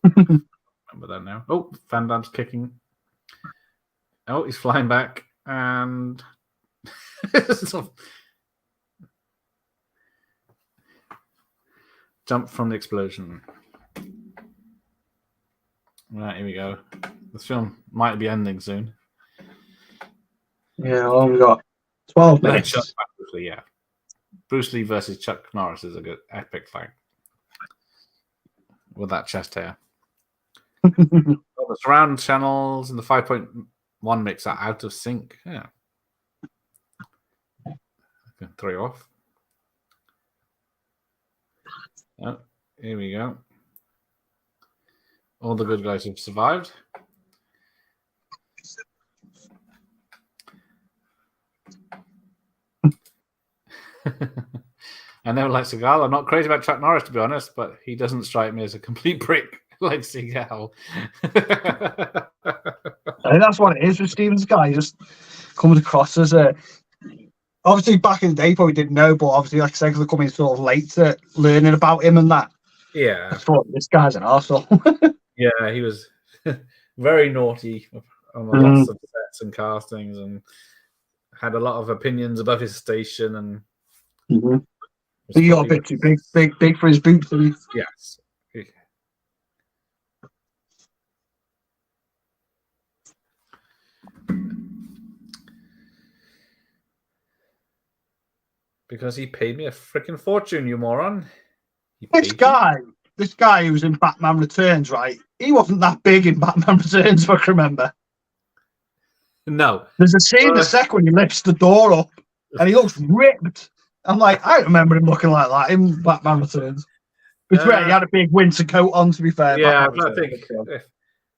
Remember that now. Oh, Van Damme's kicking. Oh, he's flying back and jump from the explosion. Right, here we go. This film might be ending soon. Yeah, well, we got 12 minutes. Yeah. Bruce Lee versus Chuck Norris is a good epic fight with that chest hair. The surround channels and the 5.1 mix are out of sync. Yeah. I can throw you off. Oh, here we go. All the good guys have survived. I never liked Seagal. I'm not crazy about Chuck Norris, to be honest, but he doesn't strike me as a complete prick like Seagal. I think that's what it is with Steven Seagal. He just comes across as a... Obviously, back in the day, probably didn't know, but obviously, like I said, because they're coming sort of late to learning about him and that. Yeah. I thought, this guy's an arsehole. Yeah, he was very naughty on lots of sets and castings and had a lot of opinions above his station. And he got a bit too big for his boots, didn't he? Yes. Because he paid me a freaking fortune, you moron. This guy who was in Batman Returns, right? He wasn't that big in Batman Returns, if I can remember. No. There's a scene in the second when he lifts the door up and he looks ripped. I'm like, I remember him looking like that in Batman Returns. It's where he had a big winter coat on, to be fair. Yeah, I think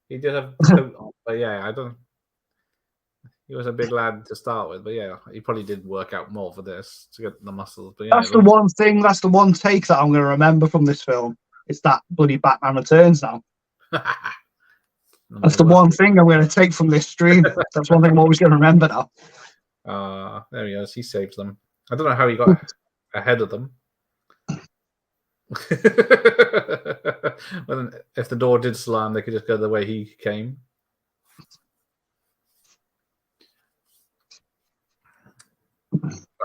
he did have a coat on, but yeah, I don't. He was a big lad to start with, but yeah, he probably did work out more for this to get the muscles. But yeah, that's the one thing. That's the one take that I'm going to remember from this film. It's that bloody Batman Returns now. That's the one thing I'm going to take from this stream. That's one thing I'm always going to remember now. There he is. He saved them. I don't know how he got ahead of them. Well, if the door did slam, they could just go the way he came.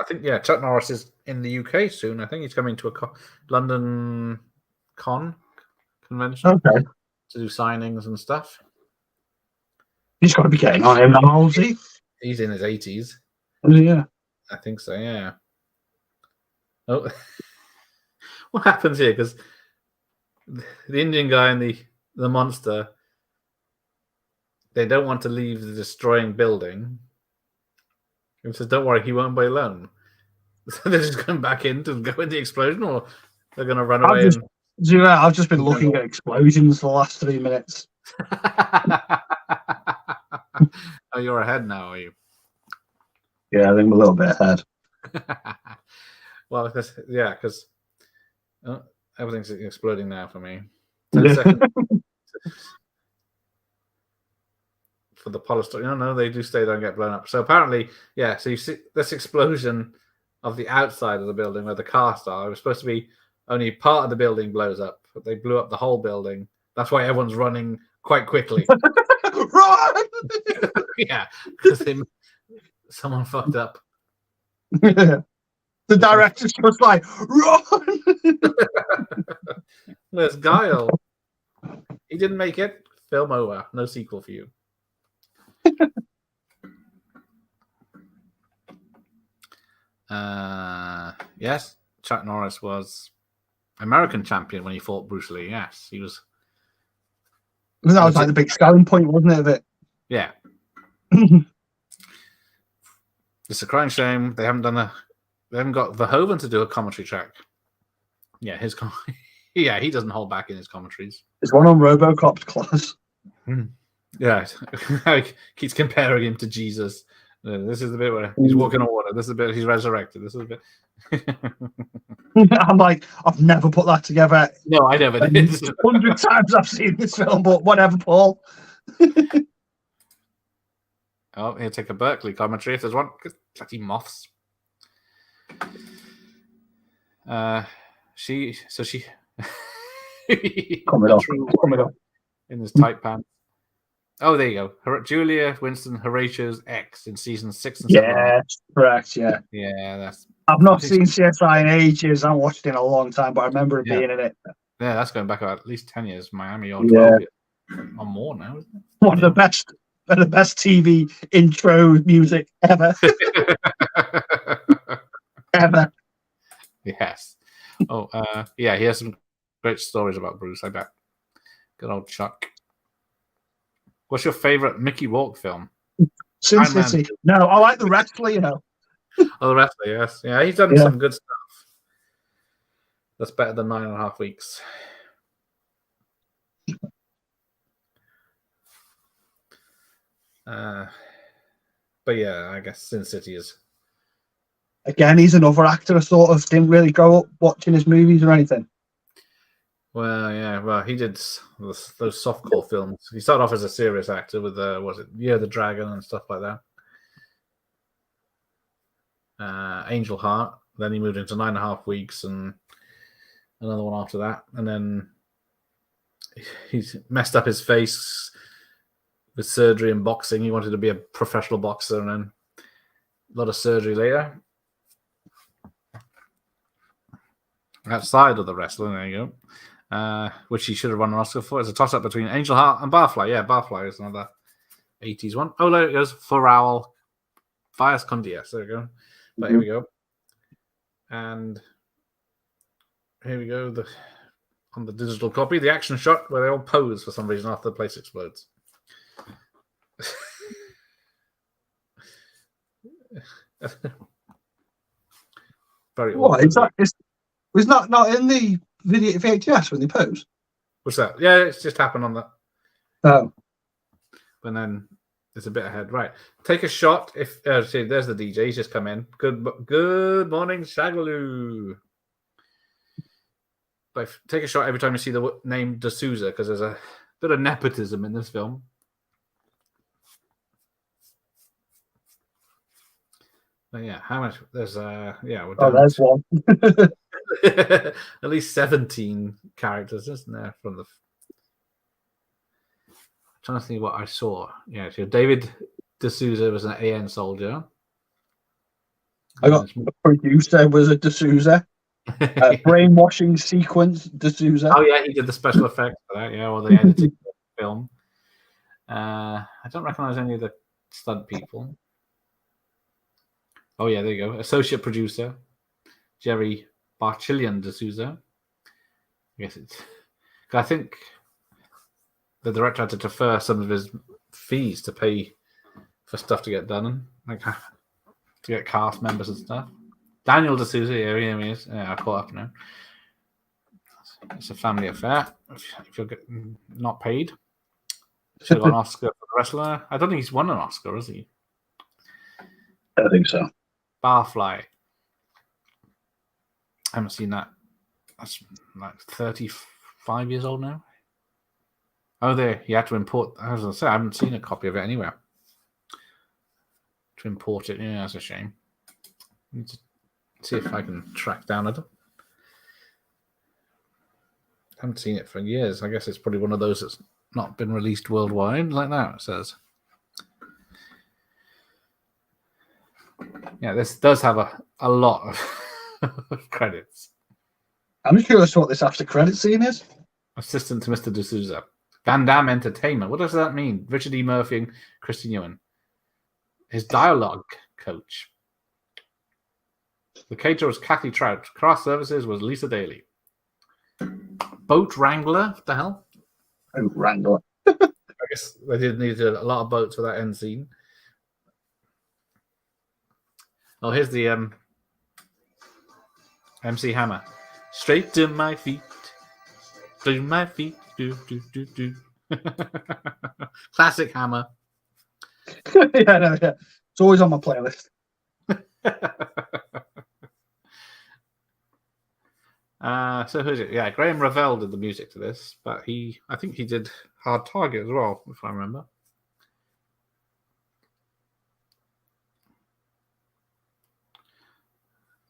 think Chuck Norris is in the UK soon. I think he's coming to a London convention Okay. to do signings and stuff. He's got to be getting on him now, is he? He's in his 80s. Yeah. I think so, yeah. Oh, what happens here? Because the Indian guy and the monster, they don't want to leave the destroying building. He says, "Don't worry, he won't be alone." So they're just going back in to go in the explosion, or they're going to run away. I've just been looking at explosions the last 3 minutes. Oh, you're ahead now, are you? Yeah, I think I'm a little bit ahead. Well, because everything's exploding now for me. 10 seconds for the polyester. No, they do stay there and get blown up. So apparently, so you see this explosion of the outside of the building where the cars are. It was supposed to be only part of the building blows up, but they blew up the whole building. That's why everyone's running quite quickly. Run! Yeah, because someone fucked up. The director's just like, run! There's Guile. He didn't make it. Film over. No sequel for you. Yes, Chuck Norris was American champion when he fought Bruce Lee. Yes, he was. That was like the big selling point, wasn't it? Of it. Yeah. It's a crying shame they haven't got Verhoeven to do a commentary track. Yeah, he doesn't hold back in his commentaries. There's one on RoboCop's class. Yeah, keeps comparing him to Jesus. This is the bit where he's walking on water. This is the bit he's resurrected. This is the bit. I'm like, I've never put that together. No, I never did. 100 times I've seen this film, but whatever, Paul. Oh, here, take a Berkeley commentary if there's one. Bloody moths. She coming up in his tight pants. Oh, there you go. Julia Winston, Horatio's ex in season 6 and 7. Yeah, correct. Yeah. That's. I've not seen CSI in ages. I haven't watched it in a long time, but I remember it being in it. Yeah, that's going back about at least 10 years. Miami or 12 years. Or more now, isn't it? One of the best TV intro music ever. Ever. Yes. Oh, he has some great stories about Bruce, I bet. Good old Chuck. What's your favorite Mickey Rourke film? Sin City. No, I like The Wrestler, you know. Oh, The Wrestler, yes. Yeah, he's done some good stuff. That's better than 9.5 Weeks. But yeah, I guess Sin City is. Again, he's another actor I sort of didn't really grow up watching his movies or anything. Well, yeah. Well, he did those softcore films. He started off as a serious actor with the Dragon and stuff like that. Angel Heart. Then he moved into 9.5 Weeks and another one after that. And then he's messed up his face with surgery and boxing. He wanted to be a professional boxer, and then a lot of surgery later. Outside of The Wrestler, there you go. Which he should have won an Oscar for. It's a toss-up between Angel Heart and Barfly. Yeah, Barfly is another 80s one. Oh, there it goes. Foul. Fias con Dias. There we go. But here we go. And here we go. On the digital copy, the action shot where they all pose for some reason after the place explodes. Very what? It's not in the video VHS when they pose. What's that? Yeah, it's just happened on that. Oh. And then it's a bit ahead. Right. Take a shot. See, there's the DJ. He's just come in. Good morning, Shagaloo. But take a shot every time you see the name D'Souza, because there's a bit of nepotism in this film. But yeah, how much? There's we're down there's one. at least 17 characters, isn't there? From the trying to think what I saw. Yeah, so David D'Souza was an AN soldier. I got the producer was a D'Souza. Brainwashing sequence, D'Souza. Oh yeah, he did the special effects for that. Yeah, or the editing of the film. I don't recognize any of the stunt people. Oh yeah, there you go. Associate producer Jerry Barchillion D'Souza. I guess it's. I think the director had to defer some of his fees to pay for stuff to get done, like to get cast members and stuff. Daniel D'Souza, here he is. Yeah, I caught up now. It's a family affair. If you're not paid, should have got an Oscar for the wrestler. I don't think he's won an Oscar, has he? I don't think so. Barfly. I haven't seen that. That's like 35 years old now. Oh, there. You had to import. I was going to say, I haven't seen a copy of it anywhere. To import it. Yeah, that's a shame. Need to see if I can track down it. I haven't seen it for years. I guess it's probably one of those that's not been released worldwide, like that, it says. Yeah, this does have a lot of credits. I'm just curious what this after credit scene is. Assistant to Mr. D'Souza. Van Damme Entertainment. What does that mean? Richard E. Murphy and Christian Ewan. His dialogue coach. The caterer was Kathy Trout. Craft services was Lisa Daly. Boat wrangler? What the hell? Oh, wrangler. I guess they did need a lot of boats for that end scene. Oh, here's the MC Hammer. Straight to my feet. To my feet. Do, do, do, do. Classic Hammer. Yeah. It's always on my playlist. So who's it? Yeah, Graham Revell did the music to this, but I think he did Hard Target as well, if I remember.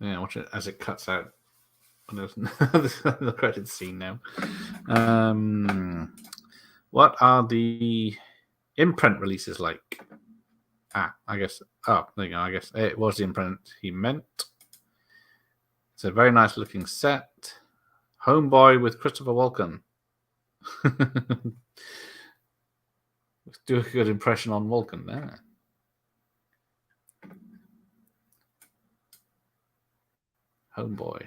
Yeah, watch it as it cuts out. There's the credits scene now. What are the imprint releases like? I guess. Oh, there you go. I guess it was the imprint he meant. It's a very nice looking set. Homeboy with Christopher Walken. Let's do a good impression on Walken there. Homeboy.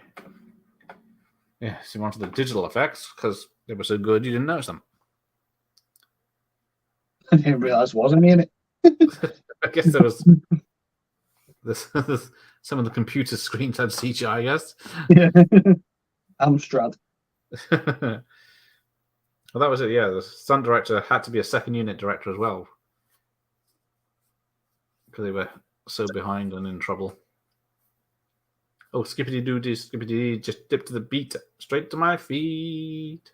Yeah, so you wanted the digital effects because they were so good you didn't notice them. I didn't realize wasn't in it. I guess there was some of the computer screens had CGI, I guess. Yeah. Amstrad. Well, that was it, yeah. The stunt director had to be a second unit director as well. Because they were so behind and in trouble. Oh, skippity doo doo, skippity dee, just dip to the beat, straight to my feet.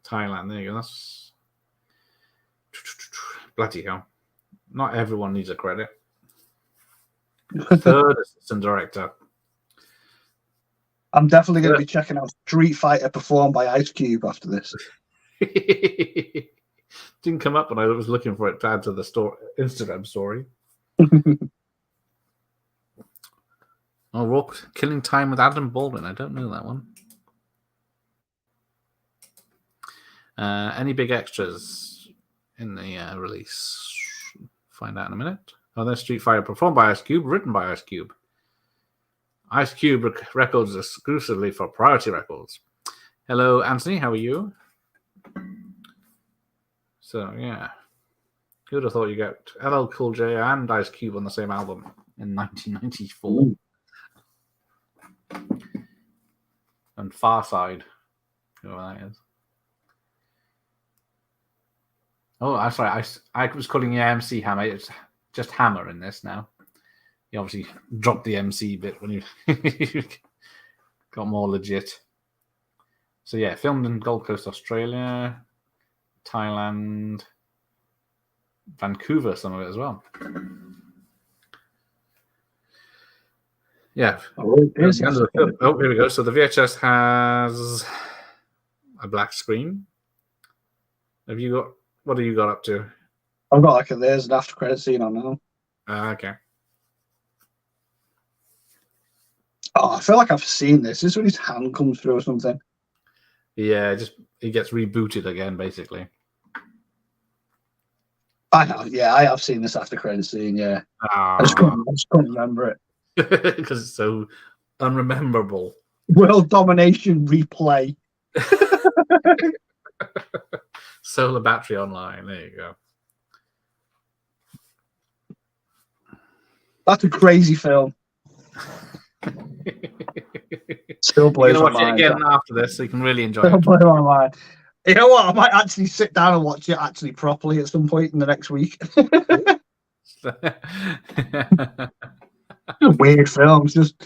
Thailand, there you go. That's bloody hell. Not everyone needs a credit. Third assistant director. I'm definitely going to be checking out Street Fighter performed by Ice Cube after this. Didn't come up when I was looking for it to add to the Instagram story. Oh, Rourke, Killing Time with Adam Baldwin. I don't know that one. Any big extras in the release? Find out in a minute. Oh, there's Street Fighter performed by Ice Cube, written by Ice Cube. Ice Cube records exclusively for Priority Records. Hello, Anthony. How are you? So, yeah. Who'd have thought you get LL Cool J and Ice Cube on the same album in 1994? Ooh. And Far Side. Whoever that is. Oh, I'm sorry. I was calling you MC Hammer. It's just Hammer in this now. You obviously dropped the MC bit when you got more legit. So yeah, filmed in Gold Coast, Australia, Thailand, Vancouver, some of it as well. Yeah. Oh, here we go. So the VHS has a black screen. What have you got up to? I've got there's an after credit scene on now. Okay. Oh, I feel like I've seen this. This is when his hand comes through or something. Yeah, just he gets rebooted again, basically. I have seen this after credit scene. Yeah, I just couldn't remember it because it's so unrememberable. World domination replay. Solar battery online. There you go. That's a crazy film. Still blows You're gonna my watch mind. it again after this, so you can really enjoy Still it. blows my mind. You know what? I might actually sit down and watch it actually properly at some point in the next week. Weird films, just.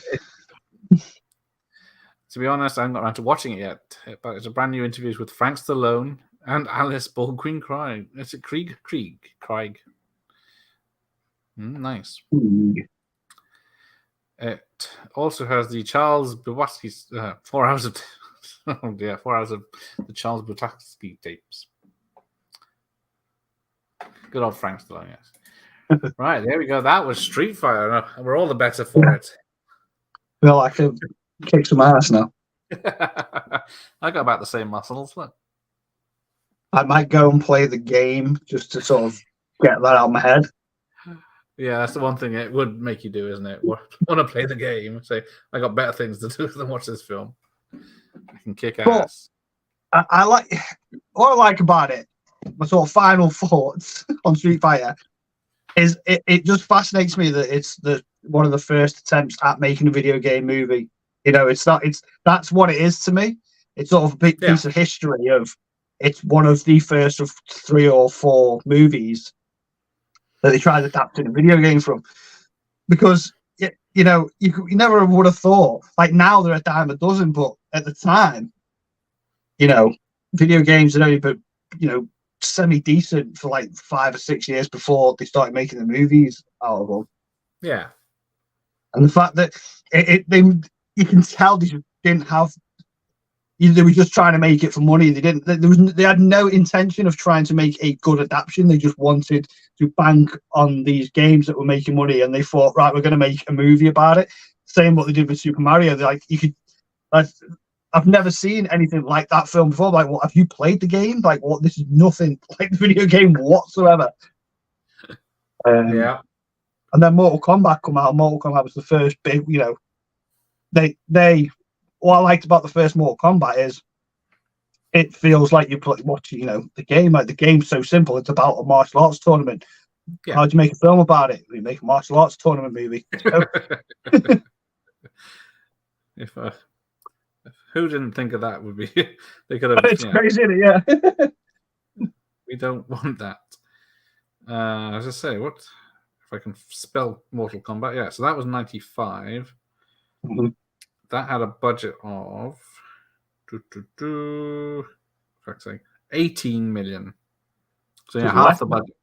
To be honest, I haven't got around to watching it yet. But it's a brand new interviews with Frank Stallone and Alice Baldwin Craig. Is it Craig? Nice. It also has the Charles Bukowski's 4 hours of 4 hours of the Charles Bukowski tapes. Good old Frank Stallone, yes. Right, there we go. That was Street Fighter. We're all the better for it. Feel like I kick some ass now. I got about the same muscles. Look. I might go and play the game just to sort of get that out of my head. Yeah, that's the one thing it would make you do, isn't it? Want to play the game? Say, I got better things to do than watch this film. I can kick ass. I like what I like about it. My sort of final thoughts on Street Fighter is it just fascinates me that it's one of the first attempts at making a video game movie. You know, that's what it is to me. It's sort of a big piece of history of. It's one of the first of 3 or 4 movies that they tried adapting a video game from, because you never would have thought, like, now they're a dime a dozen, but at the time, video games had only been semi decent for like 5 or 6 years before they started making the movies out of them. Yeah, and the fact that you can tell they didn't have. They were just trying to make it for money. They had no intention of trying to make a good adaptation. They just wanted to bank on these games that were making money, and they thought, right, we're going to make a movie about it. Same what they did with Super Mario. They're like, I've never seen anything like that film before. Like, what, have you played the game? Like, what? This is nothing like the video game whatsoever. Yeah. And then Mortal Kombat come out. Mortal Kombat was the first big, what I liked about the first Mortal Kombat is it feels like you're watching, the game. Like, the game's so simple. It's about a martial arts tournament. Yeah. How do you make a film about it? We make a martial arts tournament movie. If who didn't think of that would be they could have. It's crazy, isn't it? Yeah. We don't want that. As I say, what if I can spell Mortal Kombat? Yeah, so that was 95. Mm-hmm. That had a budget of 18 million. So yeah, half the budget.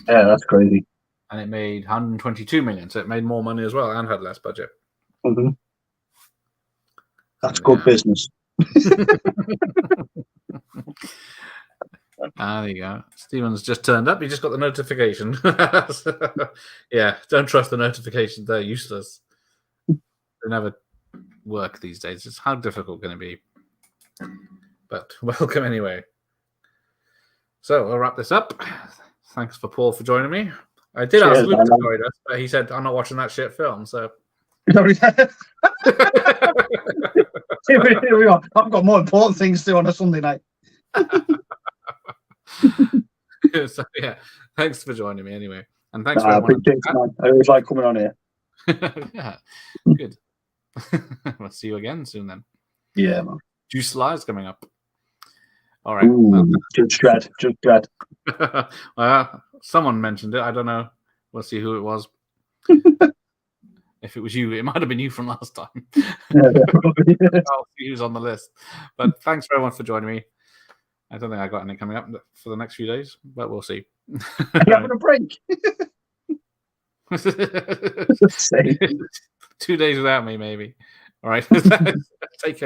Yeah, that's crazy. And it made 122 million, so it made more money as well and had less budget. Mm-hmm. That's good business. There you go. Steven's just turned up. He just got the notification. Yeah, don't trust the notifications. They're useless. They never work these days. It's how difficult can it be? But welcome anyway. So I'll wrap this up. Thanks for Paul for joining me. I did ask Luke to join us, but he said I'm not watching that shit film. So here we are. I've got more important things to do on a Sunday night. So yeah, thanks for joining me anyway, and thanks for everyone. I always like coming on here. Yeah, good. We'll see you again soon then. Yeah, man. Juice Live's coming up. All right. Judge Dredd. Someone mentioned it. I don't know. We'll see who it was. If it was you, it might have been you from last time. I'll see who's on the list. But thanks for everyone for joining me. I don't think I got anything coming up for the next few days, but we'll see. Are you having a break? 2 days without me, maybe. All right. Take care.